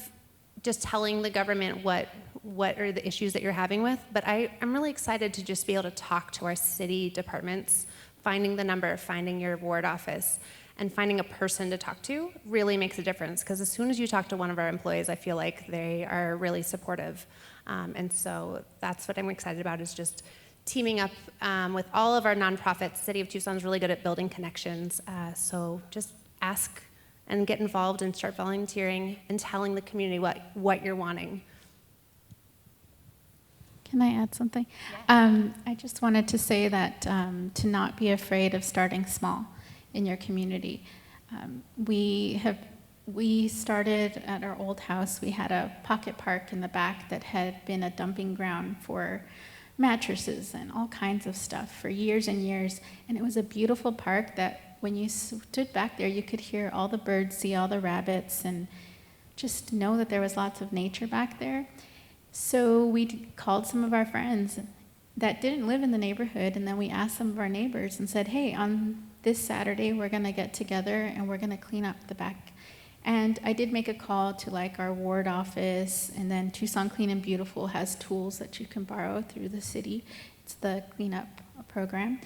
just telling the government what are the issues that you're having with. But I'm really excited to just be able to talk to our city departments, finding the number, finding your ward office, and finding a person to talk to really makes a difference, because as soon as you talk to one of our employees, I feel like they are really supportive. And so that's what I'm excited about, is just teaming up with all of our nonprofits. City of Tucson is really good at building connections. So just ask and get involved and start volunteering and telling the community what you're wanting. Can I add something? Yeah. I just wanted to say that to not be afraid of starting small in your community. We started at our old house. We had a pocket park in the back that had been a dumping ground for mattresses and all kinds of stuff for years and years. And it was a beautiful park that when you stood back there, you could hear all the birds, see all the rabbits, and just know that there was lots of nature back there. So we called some of our friends that didn't live in the neighborhood, and then we asked some of our neighbors and said, hey, on this Saturday we're going to get together and we're going to clean up the back. And I did make a call to like our ward office, and then Tucson Clean and Beautiful has tools that you can borrow through the city. It's the cleanup program.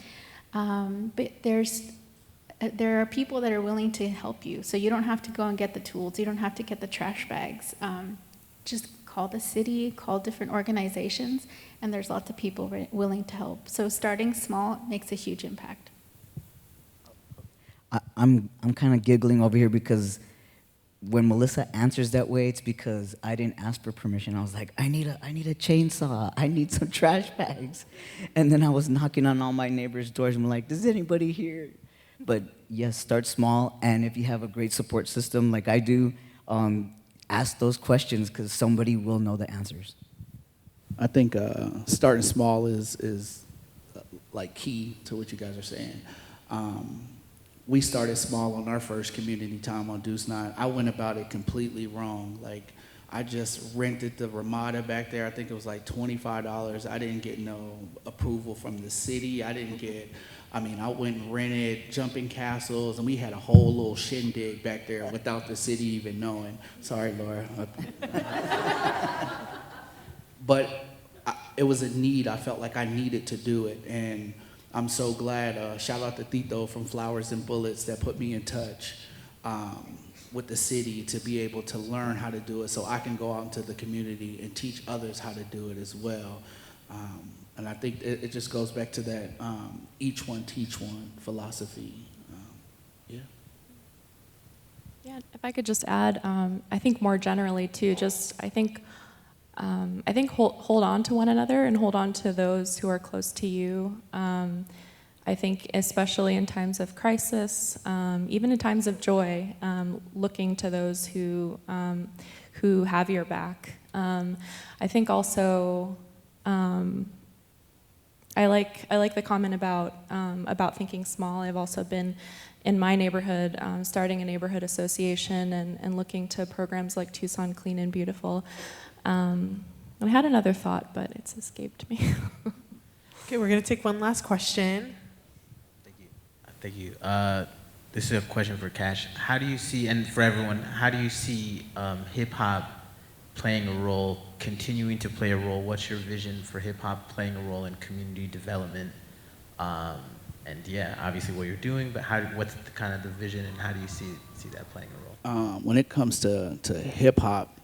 But there are people that are willing to help you. So you don't have to go and get the tools. You don't have to get the trash bags. Just call the city, call different organizations, and there's lots of people willing to help. So starting small makes a huge impact. I'm kind of giggling over here because when Melissa answers that way, it's because I didn't ask for permission. I was like, I need a chainsaw. I need some trash bags. And then I was knocking on all my neighbors' doors and I'm like, does anybody here? But yes, start small. And if you have a great support system like I do, ask those questions because somebody will know the answers. I think starting small is like key to what you guys are saying. We started small on our first community time on Deuce 9. I went about it completely wrong. Like, I just rented the Ramada back there. I think it was like $25. I didn't get no approval from the city. I went and rented jumping castles, and we had a whole little shindig back there without the city even knowing. Sorry, Laura. But it was a need. I felt like I needed to do it, and I'm so glad. Shout out to Tito from Flowers and Bullets that put me in touch with the city to be able to learn how to do it so I can go out into the community and teach others how to do it as well. And I think it just goes back to that each one teach one philosophy. Yeah, if I could just add, I think more generally too, I think hold on to one another and hold on to those who are close to you. I think especially in times of crisis, even in times of joy, looking to those who have your back. I think also, I like the comment about thinking small. I've also been in my neighborhood, starting a neighborhood association and looking to programs like Tucson Clean and Beautiful. I had another thought, but it's escaped me. Okay, we're going to take one last question. Thank you. This is a question for Cash. How do you see, and for everyone, how do you see hip-hop playing a role, continuing to play a role? What's your vision for hip-hop playing a role in community development? And yeah, obviously what you're doing, but what's the vision, and how do you see that playing a role? When it comes to hip-hop,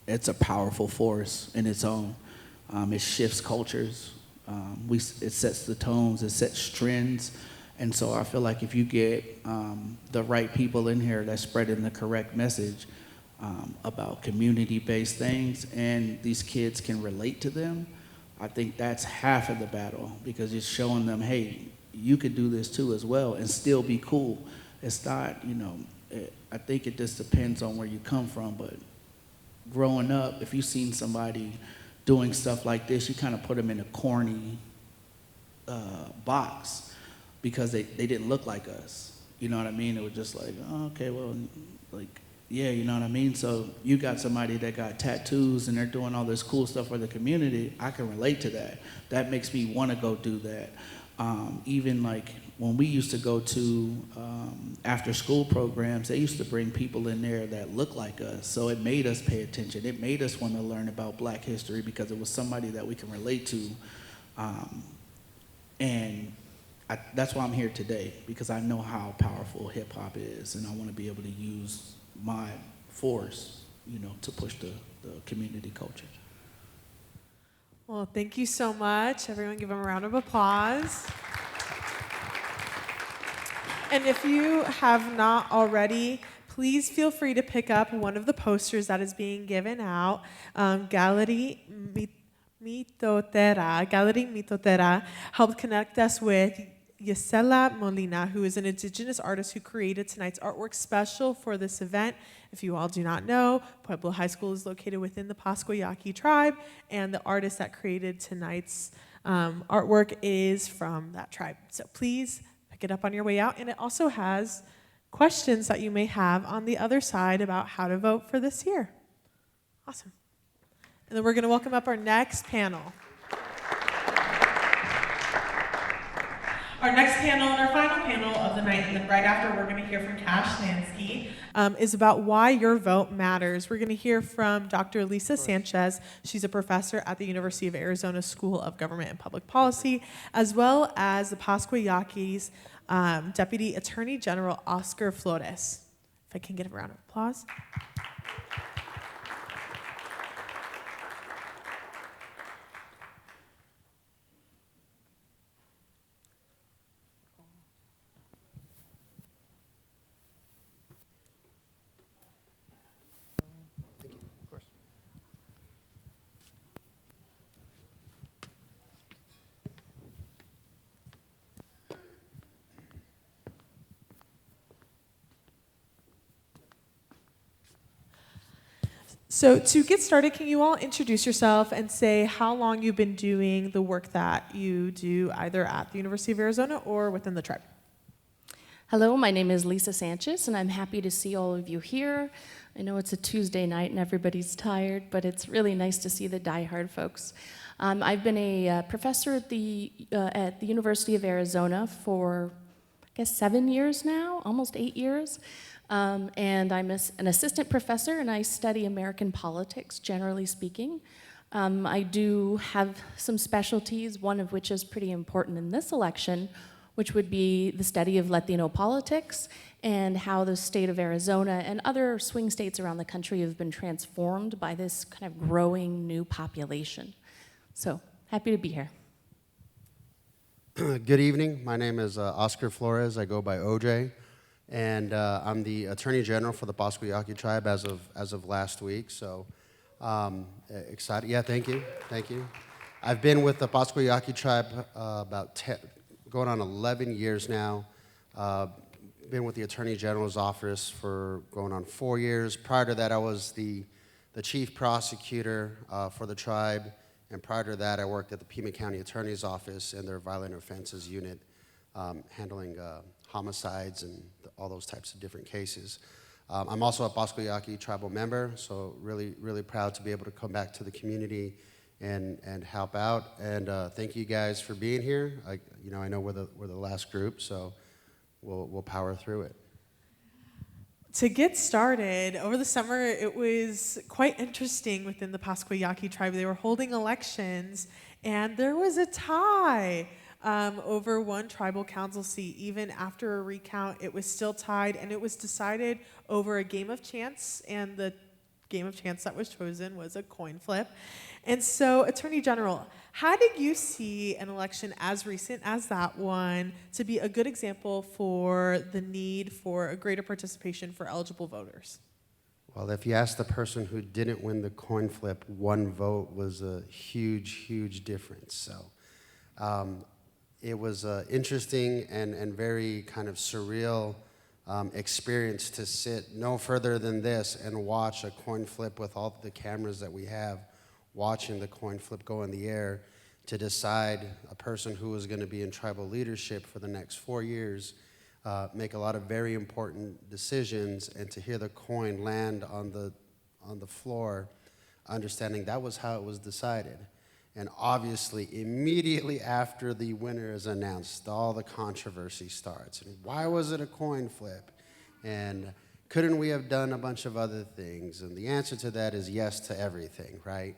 it's a powerful force in its own. It shifts cultures. It sets the tones, it sets trends. And so I feel like if you get the right people in here that's spreading the correct message about community-based things, and these kids can relate to them, I think that's half of the battle, because it's showing them, hey, you could do this too as well and still be cool. It's not, I think it just depends on where you come from, but growing up, if you've seen somebody doing stuff like this, you kind of put them in a corny box because they didn't look like us. You know what I mean? It was just like, oh, okay, well, like, yeah, you know what I mean? So you got somebody that got tattoos and they're doing all this cool stuff for the community. I can relate to that. That makes me want to go do that. Even like when we used to go to after school programs, they used to bring people in there that looked like us. So it made us pay attention. It made us want to learn about Black history because it was somebody that we can relate to. That's why I'm here today, because I know how powerful hip hop is, and I want to be able to use my force, to push the community culture. Well, thank you so much. Everyone give them a round of applause. And if you have not already, please feel free to pick up one of the posters that is being given out. Gallery Mitotera helped connect us with Yesela Molina, who is an indigenous artist who created tonight's artwork special for this event. If you all do not know, Pueblo High School is located within the Pascua Yaqui tribe, and the artist that created tonight's artwork is from that tribe. So please pick it up on your way out, and it also has questions that you may have on the other side about how to vote for this year. Awesome. And then we're going to welcome up our next panel. Our next panel and our final panel of the night, and then right after we're going to hear from Lansky, is about why your vote matters. We're going to hear from Dr. Lisa Sanchez. She's a professor at the University of Arizona School of Government and Public Policy, as well as the Pascua Yaqui's Deputy Attorney General Oscar Flores. If I can get a round of applause. So to get started, can you all introduce yourself and say how long you've been doing the work that you do either at the University of Arizona or within the tribe? Hello, my name is Lisa Sanchez, and I'm happy to see all of you here. I know it's a Tuesday night and everybody's tired, but it's really nice to see the diehard folks. I've been a professor at the University of Arizona for, I guess, 7 years now, almost 8 years. And I'm an assistant professor, and I study American politics, generally speaking. I do have some specialties, one of which is pretty important in this election, which would be the study of Latino politics and how the state of Arizona and other swing states around the country have been transformed by this kind of growing new population. So, happy to be here. Good evening. My name is Oscar Flores. I go by OJ. And I'm the Attorney General for the Pascua Yaqui tribe as of last week. So excited. Yeah, thank you. I've been with the Pascua Yaqui tribe going on 11 years now. Been with the Attorney General's office for going on 4 years. Prior to that, I was the chief prosecutor for the tribe. And prior to that, I worked at the Pima County Attorney's Office in their violent offenses unit, handling homicides and all those types of different cases. I'm also a Pascua Yaqui tribal member, so really proud to be able to come back to the community and help out. And thank you guys for being here. I know we're the last group, so we'll power through it. To get started, over the summer, it was quite interesting within the Pascua Yaqui tribe. They were holding elections, and there was a tie over one tribal council seat. Even after a recount, it was still tied, and it was decided over a game of chance, and the game of chance that was chosen was a coin flip. And so, Attorney General, how did you see an election as recent as that one to be a good example for the need for a greater participation for eligible voters? Well, if you ask the person who didn't win the coin flip, one vote was a huge difference. So it was interesting and very kind of surreal experience to sit no further than this and watch a coin flip with all the cameras that we have, watching the coin flip go in the air to decide a person who was going to be in tribal leadership for the next 4 years, make a lot of very important decisions, and to hear the coin land on the floor, understanding that was how it was decided. And obviously, immediately after the winner is announced, all the controversy starts. And why was it a coin flip? And couldn't we have done a bunch of other things? And the answer to that is yes to everything, right?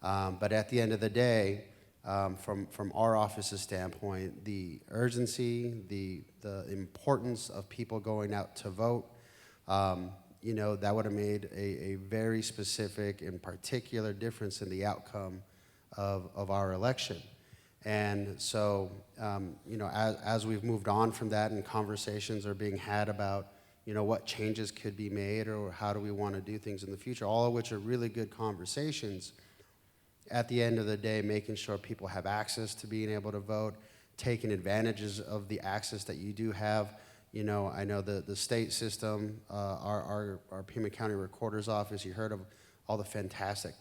But at the end of the day, from our office's standpoint, the urgency, the importance of people going out to vote, that would have made a very specific and particular difference in the outcome of our election. And so, as we've moved on from that and conversations are being had about, what changes could be made or how do we want to do things in the future, all of which are really good conversations. At the end of the day, making sure people have access to being able to vote, taking advantages of the access that you do have. I know the state system, our Pima County Recorder's Office, you heard of all the fantastic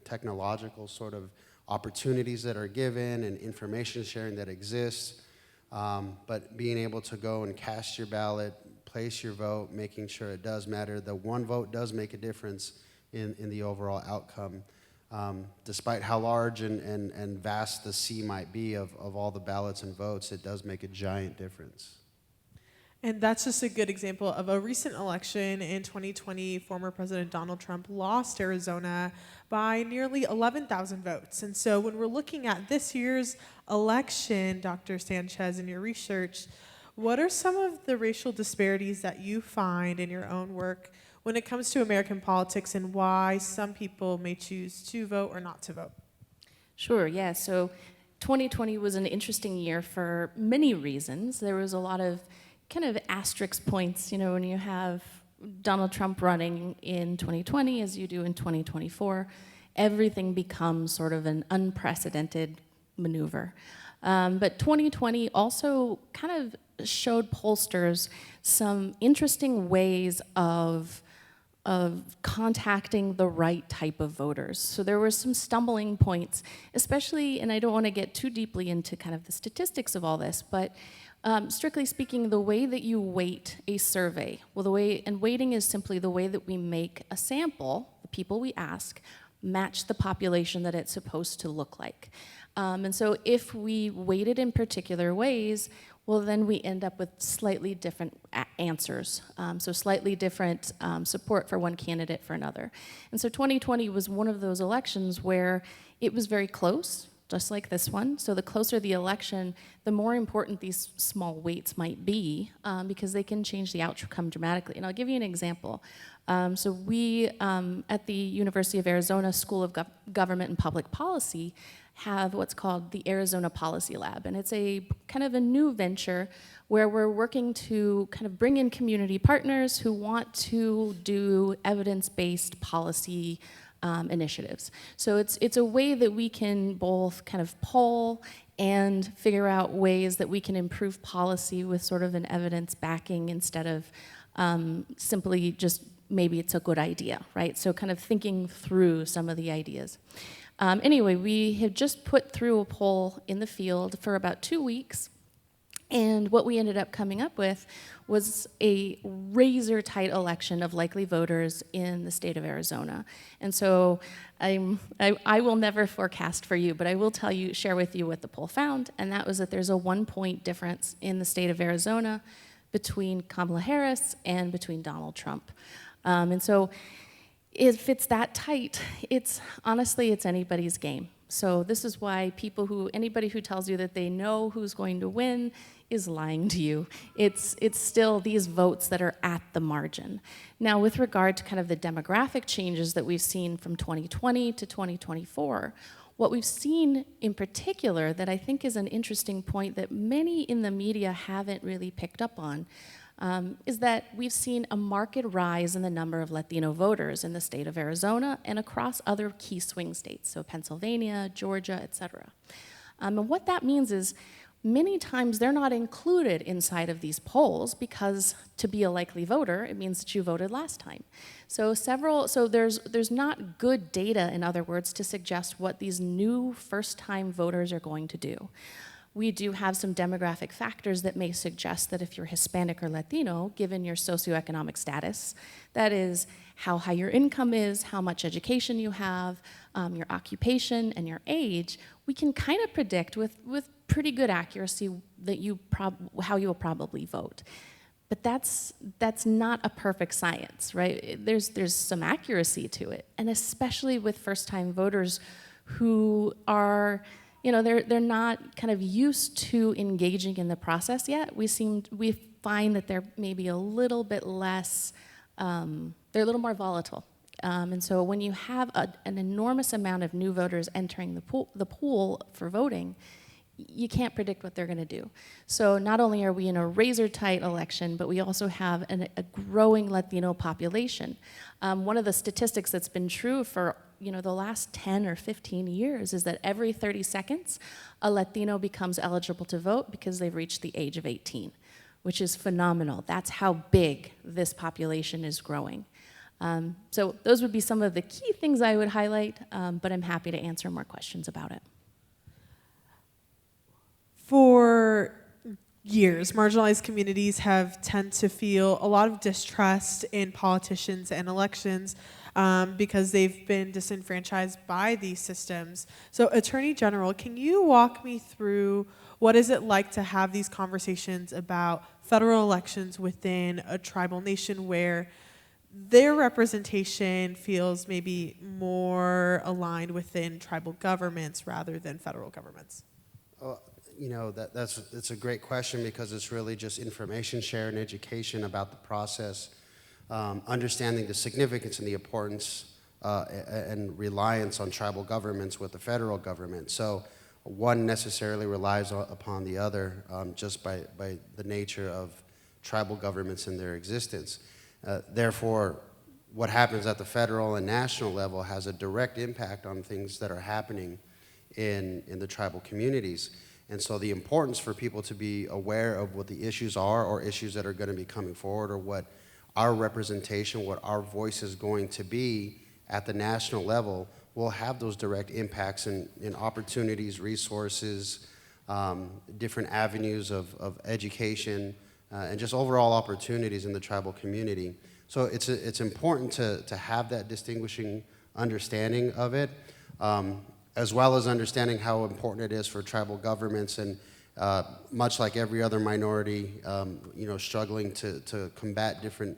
technological sort of opportunities that are given and information sharing that exists, but being able to go and cast your ballot, place your vote, making sure it does matter. The one vote does make a difference in the overall outcome. Despite how large and vast the sea might be of all the ballots and votes, it does make a giant difference. And that's just a good example of a recent election in 2020. Former President Donald Trump lost Arizona by nearly 11,000 votes. And so when we're looking at this year's election, Dr. Sanchez, in your research, what are some of the racial disparities that you find in your own work when it comes to American politics, and why some people may choose to vote or not to vote? Sure, yeah. So 2020 was an interesting year for many reasons. There was a lot of kind of asterisk points, when you have Donald Trump running in 2020 as you do in 2024, everything becomes sort of an unprecedented maneuver. But 2020 also kind of showed pollsters some interesting ways of contacting the right type of voters. So there were some stumbling points, especially, and I don't want to get too deeply into kind of the statistics of all this, but strictly speaking, the way that you weight a survey, and weighting is simply the way that we make a sample, the people we ask, match the population that it's supposed to look like. And so if we weight it in particular ways, well, then we end up with slightly different answers. So slightly different support for one candidate for another. And so 2020 was one of those elections where it was very close, just like this one. So the closer the election, the more important these small weights might be, because they can change the outcome dramatically. And I'll give you an example. So we, at the University of Arizona School of Government and Public Policy, have what's called the Arizona Policy Lab. And it's a kind of a new venture where we're working to kind of bring in community partners who want to do evidence-based policy initiatives. So it's a way that we can both kind of poll and figure out ways that we can improve policy with sort of an evidence backing instead of simply just maybe it's a good idea, right? So kind of thinking through some of the ideas. Anyway, we have just put through a poll in the field for about 2 weeks. And what we ended up coming up with was a razor-tight election of likely voters in the state of Arizona. And so I will never forecast for you, but I will share with you what the poll found, and that was that there's a 1-point difference in the state of Arizona between Kamala Harris and between Donald Trump. And so if it's that tight, it's anybody's game. So this is why anybody who tells you that they know who's going to win is lying to you. It's still these votes that are at the margin. Now, with regard to kind of the demographic changes that we've seen from 2020 to 2024, what we've seen in particular that I think is an interesting point that many in the media haven't really picked up on is that we've seen a marked rise in the number of Latino voters in the state of Arizona and across other key swing states, so Pennsylvania, Georgia, et cetera. And what that means is many times they're not included inside of these polls because to be a likely voter, it means that you voted last time. So there's not good data, in other words, to suggest what these new first-time voters are going to do. We do have some demographic factors that may suggest that if you're Hispanic or Latino, given your socioeconomic status, that is how high your income is, how much education you have, your occupation, and your age, we can kind of predict with pretty good accuracy that how you'll probably vote. But that's not a perfect science, right? There's some accuracy to it, and especially with first-time voters who are, they're not kind of used to engaging in the process yet. We find that they're maybe a little bit less, they're a little more volatile. And so when you have an enormous amount of new voters entering the pool for voting, you can't predict what they're going to do. So not only are we in a razor-tight election, but we also have a growing Latino population. One of the statistics that's been true for the last 10 or 15 years is that every 30 seconds, a Latino becomes eligible to vote because they've reached the age of 18, which is phenomenal. That's how big this population is growing. So those would be some of the key things I would highlight, but I'm happy to answer more questions about it. For years, marginalized communities have tend to feel a lot of distrust in politicians and elections. because they've been disenfranchised by these systems. So Attorney General, can you walk me through what is it like to have these conversations about federal elections within a tribal nation where their representation feels maybe more aligned within tribal governments rather than federal governments? You know, it's a great question because it's really just information sharing, education about the process, understanding the significance and the importance and reliance on tribal governments with the federal government. So one necessarily relies upon the other just by the nature of tribal governments and their existence. Therefore, what happens at the federal and national level has a direct impact on things that are happening in the tribal communities. And so the importance for people to be aware of what the issues are or issues that are going to be coming forward or what our representation, what our voice is going to be at the national level will have those direct impacts in opportunities, resources, different avenues of education, and just overall opportunities in the tribal community. So it's important to have that distinguishing understanding of it, as well as understanding how important it is for tribal governments and much like every other minority, you know, struggling to combat different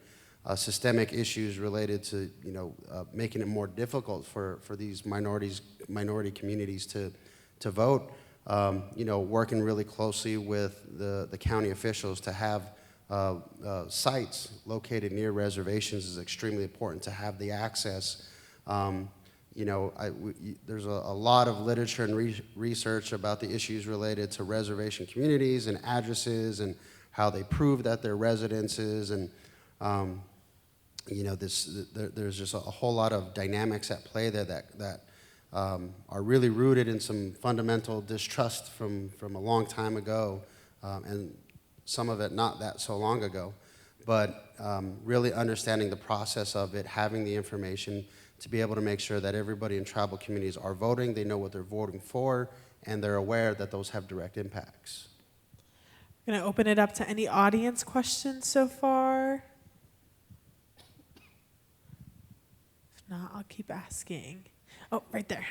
systemic issues related to, you know, making it more difficult for these minority communities to vote. You know, working really closely with the county officials to have sites located near reservations is extremely important to have the access. You know, there's a lot of literature and research about the issues related to reservation communities and addresses and how they prove that they're residences. And, you know, there's just a whole lot of dynamics at play there that are really rooted in some fundamental distrust from a long time ago, and some of it not that so long ago. But really understanding the process of it, having the information, to be able to make sure that everybody in tribal communities are voting, they know what they're voting for, and they're aware that those have direct impacts. I'm going to open it up to any audience questions so far. If not, I'll keep asking. Oh, right there.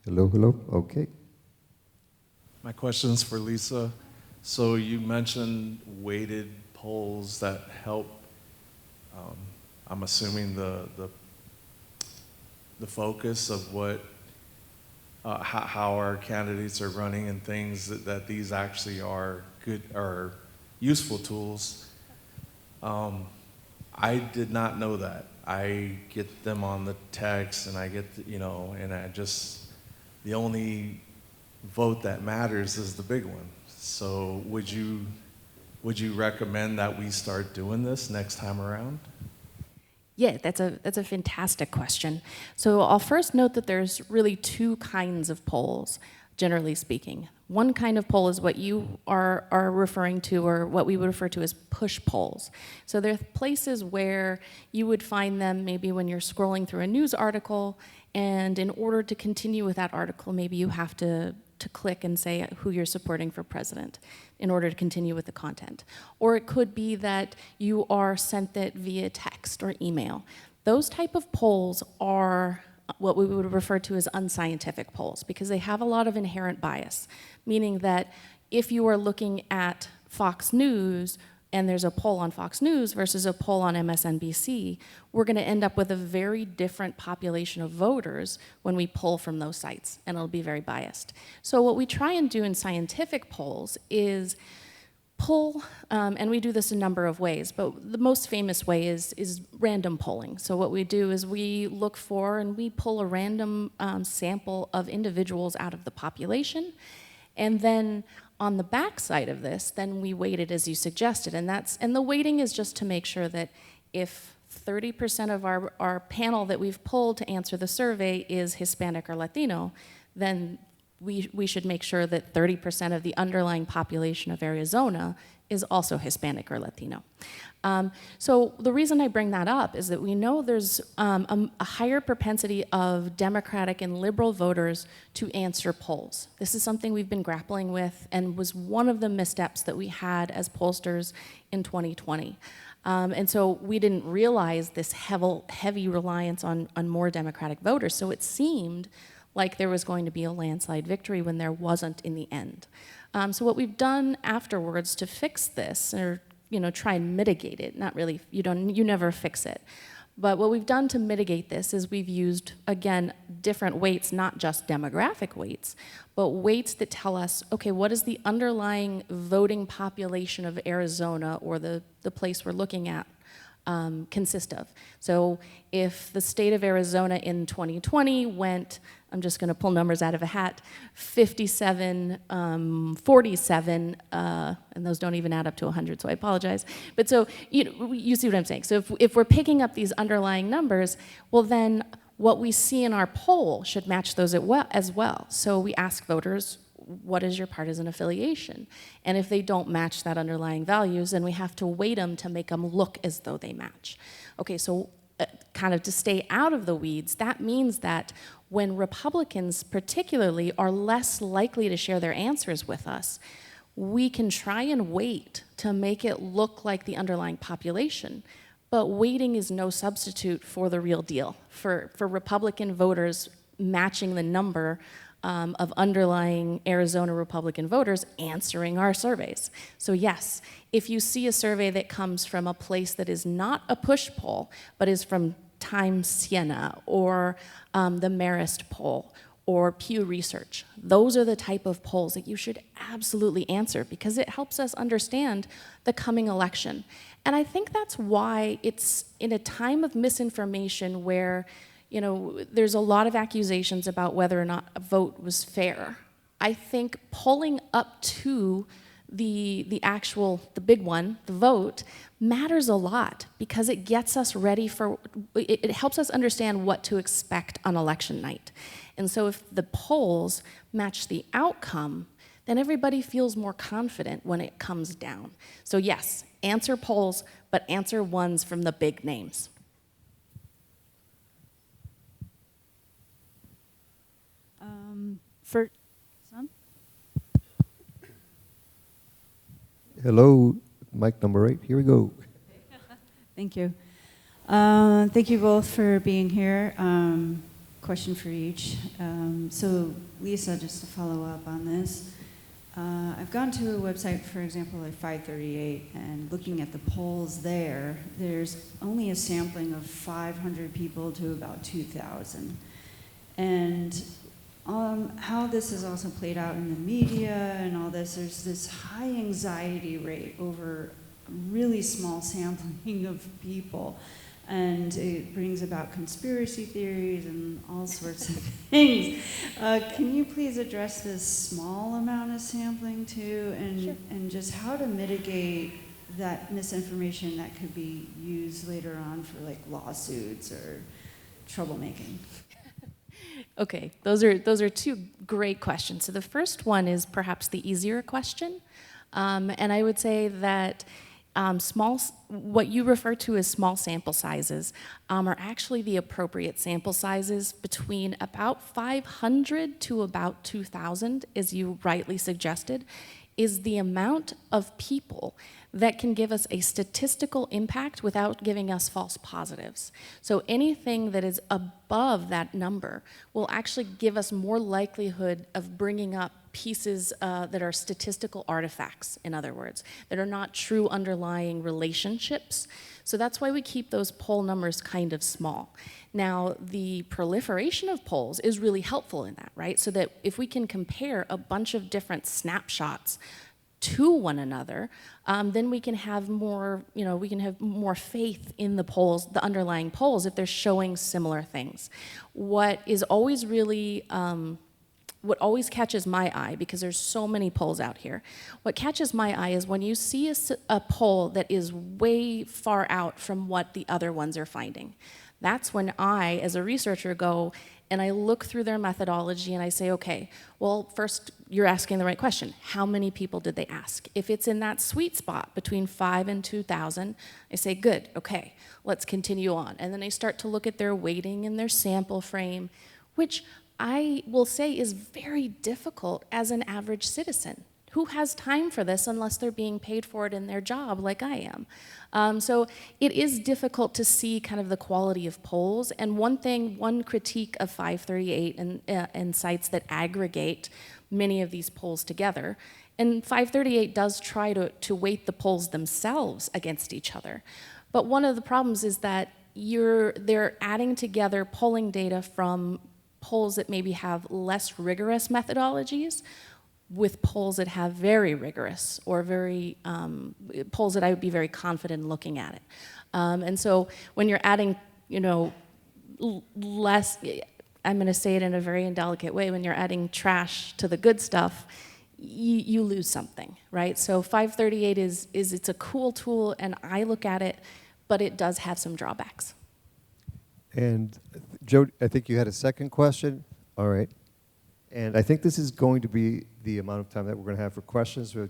Hello, hello. Okay. My question is for Lisa. So you mentioned weighted polls that help, I'm assuming the focus of what, how our candidates are running and things, that these actually are good or useful tools. I did not know that. I get them on the text and I get, you know, and I just, the only vote that matters is the big one. So would you recommend that we start doing this next time around? Yeah, that's a fantastic question. So I'll first note that there's really two kinds of polls, generally speaking. One kind of poll is what you are referring to, or what we would refer to as push polls. So there are places where you would find them maybe when you're scrolling through a news article, and in order to continue with that article, maybe you have to click and say who you're supporting for president in order to continue with the content. Or it could be that you are sent that via text or email. Those type of polls are what we would refer to as unscientific polls, because they have a lot of inherent bias, meaning that if you are looking at Fox News and there's a poll on Fox News versus a poll on MSNBC, we're going to end up with a very different population of voters when we pull from those sites, and it'll be very biased. So what we try and do in scientific polls is pull, and we do this a number of ways, but the most famous way is random polling. So what we do is we look for and we pull a random sample of individuals out of the population, and then on the back side of this, then we weight it as you suggested, and the weighting is just to make sure that if 30% of our panel that we've pulled to answer the survey is Hispanic or Latino, then we should make sure that 30% of the underlying population of Arizona is also Hispanic or Latino. So the reason I bring that up is that we know there's a higher propensity of Democratic and liberal voters to answer polls. This is something we've been grappling with and was one of the missteps that we had as pollsters in 2020. And so we didn't realize this heavy reliance on more Democratic voters. So it seemed like there was going to be a landslide victory when there wasn't in the end. So what we've done afterwards to fix this, or try and mitigate it, not really, you never fix it. But what we've done to mitigate this is we've used, again, different weights, not just demographic weights, but weights that tell us, okay, what is the underlying voting population of Arizona, or the place we're looking at, consist of. So if the state of Arizona in 2020 went, I'm just going to pull numbers out of a hat, 57, 47, and those don't even add up to 100, so I apologize. But so you see what I'm saying. So if we're picking up these underlying numbers, well then what we see in our poll should match those as well. So we ask voters, what is your partisan affiliation? And if they don't match that underlying values, then we have to weight them to make them look as though they match. Okay, so kind of to stay out of the weeds, that means that when Republicans particularly are less likely to share their answers with us, we can try and wait to make it look like the underlying population. But waiting is no substitute for the real deal, for Republican voters matching the number of underlying Arizona Republican voters answering our surveys. So yes, if you see a survey that comes from a place that is not a push poll, but is from Times Siena or the Marist poll or Pew Research, those are the type of polls that you should absolutely answer, because it helps us understand the coming election. And I think that's why it's in a time of misinformation where there's a lot of accusations about whether or not a vote was fair. I think pulling up to the big one, the vote, matters a lot, because it gets us ready it helps us understand what to expect on election night. And so if the polls match the outcome, then everybody feels more confident when it comes down. So yes, answer polls, but answer ones from the big names. Hello, mic number 8, here we go. Thank you. Thank you both for being here. Question for each. So Lisa, just to follow up on this, I've gone to a website, for example, like 538, and looking at the polls there, there's only a sampling of 500 people to about 2,000. And how this is also played out in the media and all this, there's this high anxiety rate over a really small sampling of people. And it brings about conspiracy theories and all sorts of things. Can you please address this small amount of sampling too, and, Sure. and just how to mitigate that misinformation that could be used later on for like lawsuits or troublemaking? Okay, those are two great questions. So the first one is perhaps the easier question, and I would say that what you refer to as small sample sizes are actually the appropriate sample sizes between about 500 to about 2,000, as you rightly suggested, is the amount of people that can give us a statistical impact without giving us false positives. So anything that is above that number will actually give us more likelihood of bringing up pieces that are statistical artifacts, in other words, that are not true underlying relationships. So that's why we keep those poll numbers kind of small. Now, the proliferation of polls is really helpful in that, right? So that if we can compare a bunch of different snapshots to one another, then we can have more, we can have more faith in the polls, the underlying polls, if they're showing similar things. What is always really, what always catches my eye, because there's so many polls out here, what catches my eye is when you see a poll that is way far out from what the other ones are finding. That's when I, as a researcher, go and I look through their methodology and I say, okay, well, first, you're asking the right question. How many people did they ask? If it's in that sweet spot between 5 and 2,000, I say, good, okay, let's continue on. And then I start to look at their weighting and their sample frame, which I will say is very difficult as an average citizen. Who has time for this unless they're being paid for it in their job like I am? So it is difficult to see kind of the quality of polls. And one critique of 538 and sites that aggregate many of these polls together, and 538 does try to weight the polls themselves against each other. But one of the problems is that they're adding together polling data from polls that maybe have less rigorous methodologies with polls that have very rigorous or very polls that I would be very confident in looking at it. And so when you're adding, less, I'm going to say it in a very indelicate way, when you're adding trash to the good stuff, you lose something, right? So 538 it's a cool tool, and I look at it, but it does have some drawbacks. And Joe, I think you had a second question. All right. And I think this is going to be the amount of time that we're going to have for questions. But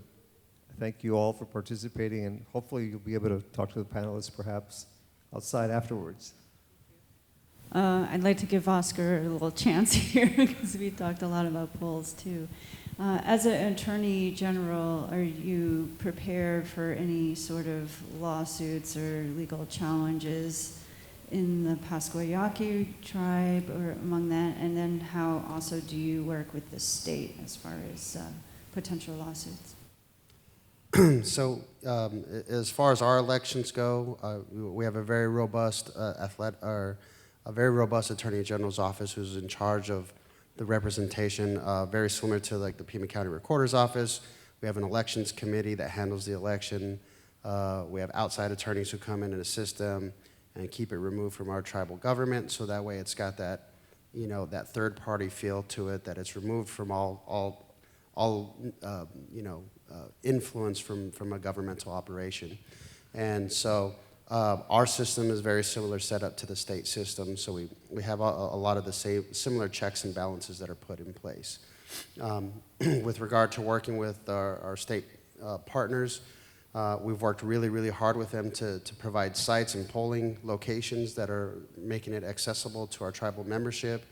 thank you all for participating, and hopefully you'll be able to talk to the panelists perhaps outside afterwards. I'd like to give Oscar a little chance here because we talked a lot about polls too. As an attorney general, are you prepared for any sort of lawsuits or legal challenges in the Pascua Yaqui tribe or among that? And then how also do you work with the state as far as potential lawsuits? So as far as our elections go, we have a very robust a very robust Attorney General's office who's in charge of the representation, very similar to like the Pima County Recorder's Office. We have an elections committee that handles the election. We have outside attorneys who come in and assist them and keep it removed from our tribal government, so that way it's got that, that third-party feel to it, that it's removed from all influence from a governmental operation. And so our system is very similar setup to the state system, so we have a lot of the similar checks and balances that are put in place. With regard to working with our state partners, we've worked really, really hard with them to provide sites and polling locations that are making it accessible to our tribal membership.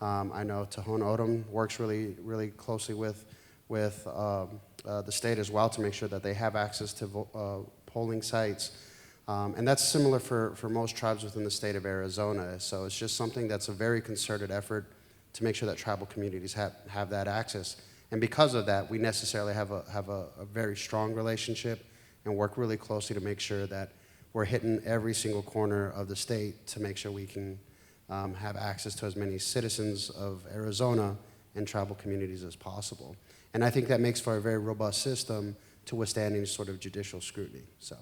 I know Tohono O'odham works really, really closely with the state as well to make sure that they have access to polling sites. And that's similar for most tribes within the state of Arizona. So it's just something that's a very concerted effort to make sure that tribal communities have that access. And because of that, we necessarily have a very strong relationship and work really closely to make sure that we're hitting every single corner of the state to make sure we can have access to as many citizens of Arizona and tribal communities as possible. And I think that makes for a very robust system to withstand any sort of judicial scrutiny. So.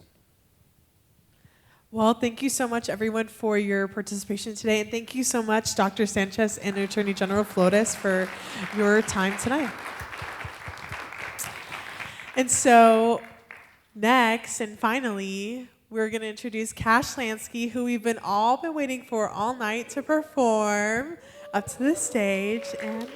Well, thank you so much, everyone, for your participation today. And thank you so much, Dr. Sanchez and Attorney General Flores, for your time tonight. And so next and finally, we're going to introduce Cash Lansky, who we've all been waiting for all night to perform up to the stage. And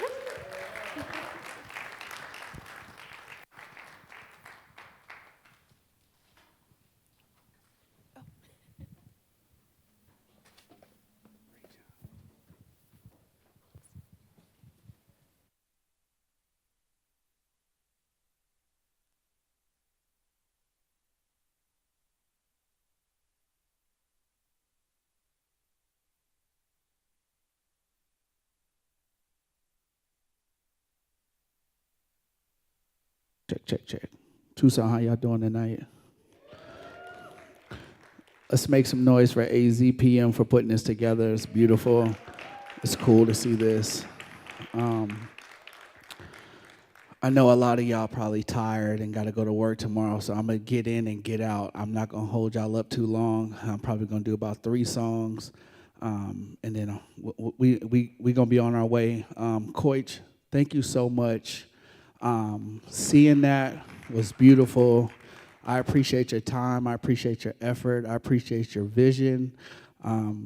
Check. Tucson, how y'all doing tonight? Let's make some noise for AZPM for putting this together. It's beautiful. It's cool to see this. I know a lot of y'all probably tired and got to go to work tomorrow, so I'm going to get in and get out. I'm not going to hold y'all up too long. I'm probably going to do about 3 songs, and then we going to be on our way. Coach, thank you so much. Seeing that was beautiful. I appreciate your time. I appreciate your effort. I appreciate your vision.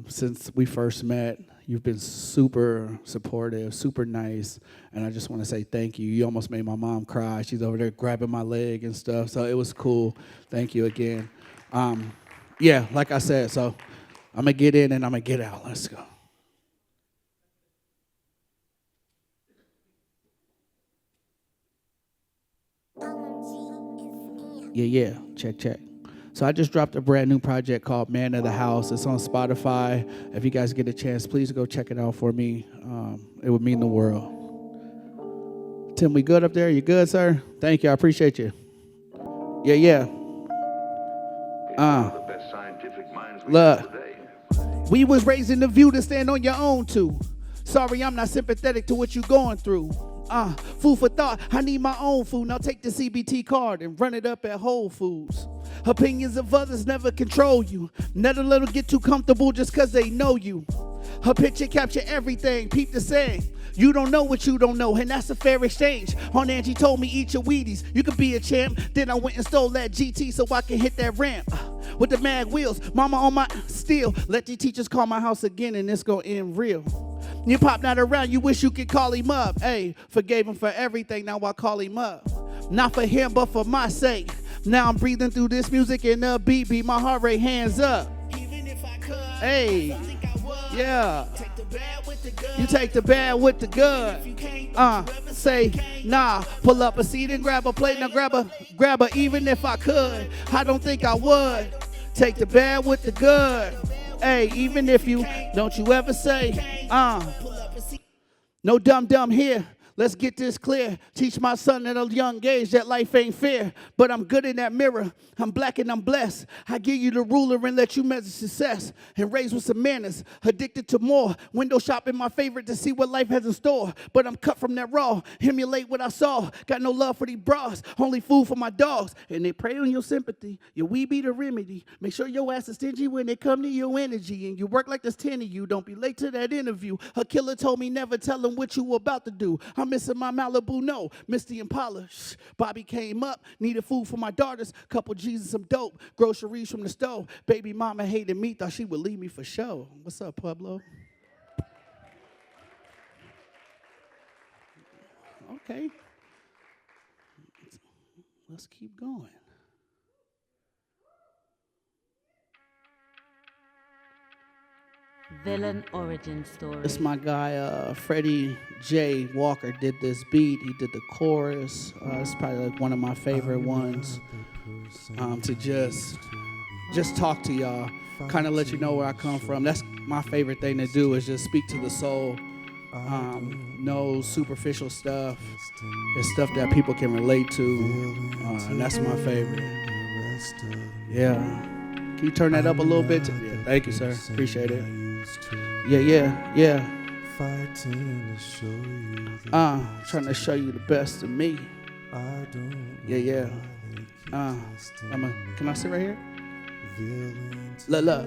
Since we first met, you've been super supportive, super nice, and I just want to say thank you. You almost made my mom cry. She's over there grabbing my leg and stuff, so it was cool. Thank you again. Yeah, like I said, so I'm going to get in and I'm going to get out. Let's go. Yeah, check. So I just dropped a brand new project called Man of the House. It's on Spotify. If you guys get a chance, please go check it out for me. It would mean the world. Tim, we good up there? You good, sir? Thank you. I appreciate you. Yeah. Look, we was raised in the view to stand on your own too. Sorry, I'm not sympathetic to what you going through. Food for thought, I need my own food. Now take the CBT card and run it up at Whole Foods. Opinions of others never control you. Never let them get too comfortable just cause they know you. Her picture capture everything, peep the saying. You don't know what you don't know, and that's a fair exchange. On Angie told me eat your Wheaties, you could be a champ. Then I went and stole that GT so I can hit that ramp. With the mag wheels, mama on my steel. Let the teachers call my house again and it's gonna end real. You pop not around, you wish you could call him up. Hey, forgave him for everything, now I call him up. Not for him, but for my sake. Now I'm breathing through this music and the beat, my heart rate hands up. Hey, yeah. You take the bad with the good. Say, nah, pull up a seat and grab a plate. Now grab a, even if I could. I don't think I would. Take the bad with the good. Hey, even if you, don't you ever say, no dumb here. Let's get this clear. Teach my son at a young age that life ain't fair. But I'm good in that mirror. I'm black and I'm blessed. I give you the ruler and let you measure success. And raised with some manners. Addicted to more. Window shopping my favorite to see what life has in store. But I'm cut from that raw. Emulate what I saw. Got no love for these bras. Only food for my dogs. And they prey on your sympathy. Your we be the remedy. Make sure your ass is stingy when they come to your energy. And you work like there's 10 of you. Don't be late to that interview. A killer told me never tell him what you were about to do. I'm missing my Malibu, no, Misty and Polish. Bobby came up, needed food for my daughters, couple G's and some dope, groceries from the stove. Baby mama hated me, thought she would leave me for show. What's up, Pueblo? Okay. Let's keep going. Villain origin story. It's my guy, Freddie J. Walker did this beat. He did the chorus. It's probably like one of my favorite ones to just talk to y'all, kind of let you know where I come from. That's my favorite thing to do is just speak to the soul. No superficial stuff. It's stuff that people can relate to, and that's my favorite. Yeah. Can you turn that up a little bit? Yeah, thank you, sir. Appreciate it. Yeah. Trying to show you the best of me. Yeah. Can I sit right here? Look.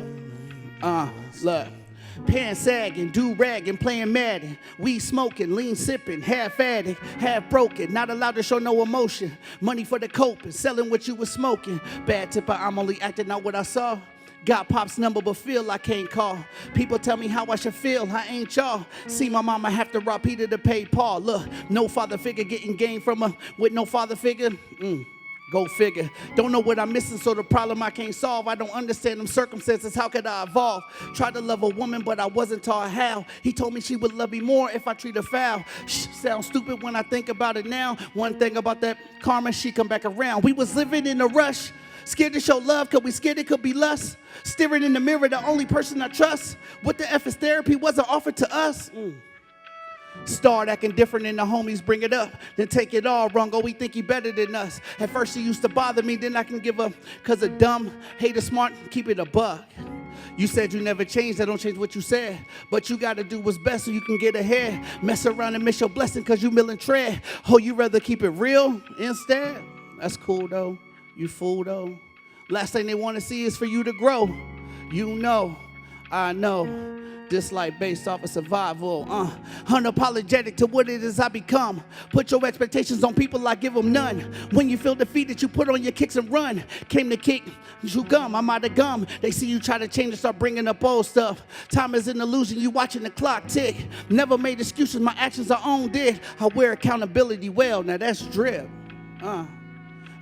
Pants sagging, do-ragging, playing Madden. Weed smoking, lean sipping, half addict, half broken. Not allowed to show no emotion. Money for the coping, selling what you was smoking. Bad tipper, I'm only acting out what I saw. Got Pop's number, but feel I can't call. People tell me how I should feel, I ain't y'all. See my mama have to rob Peter to pay Paul. Look, no father figure getting game from her with no father figure. Go figure. Don't know what I'm missing, so the problem I can't solve. I don't understand them circumstances, how could I evolve? Tried to love a woman, but I wasn't taught how. He told me she would love me more if I treat her foul. Sounds stupid when I think about it now. One thing about that karma, she come back around. We was living in a rush. Scared to show love, cause we scared it could be lust. Staring in the mirror, the only person I trust. What the F is therapy wasn't offered to us. Start acting different and the homies bring it up. Then take it all wrong, oh we think he better than us. At first he used to bother me, then I can give up. Cause a dumb, hater smart, keep it a buck. You said you never changed, that don't change what you said. But you gotta do what's best so you can get ahead. Mess around and miss your blessing cause you milling tread. Oh, you rather keep it real instead? That's cool though. You fool though. Last thing they want to see is for you to grow. You know, I know. This life based off of survival, unapologetic to what it is I become. Put your expectations on people, I give them none. When you feel defeated, you put on your kicks and run. Came to kick, you gum, I'm out of gum. They see you try to change and start bringing up old stuff. Time is an illusion, you watching the clock tick. Never made excuses, my actions I own did. I wear accountability well, now that's drip.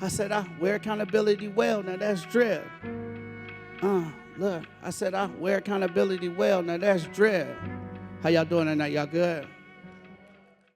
I said I wear accountability well, now that's drip. Look, I said I wear accountability well, now that's drip. How y'all doing tonight? Y'all good?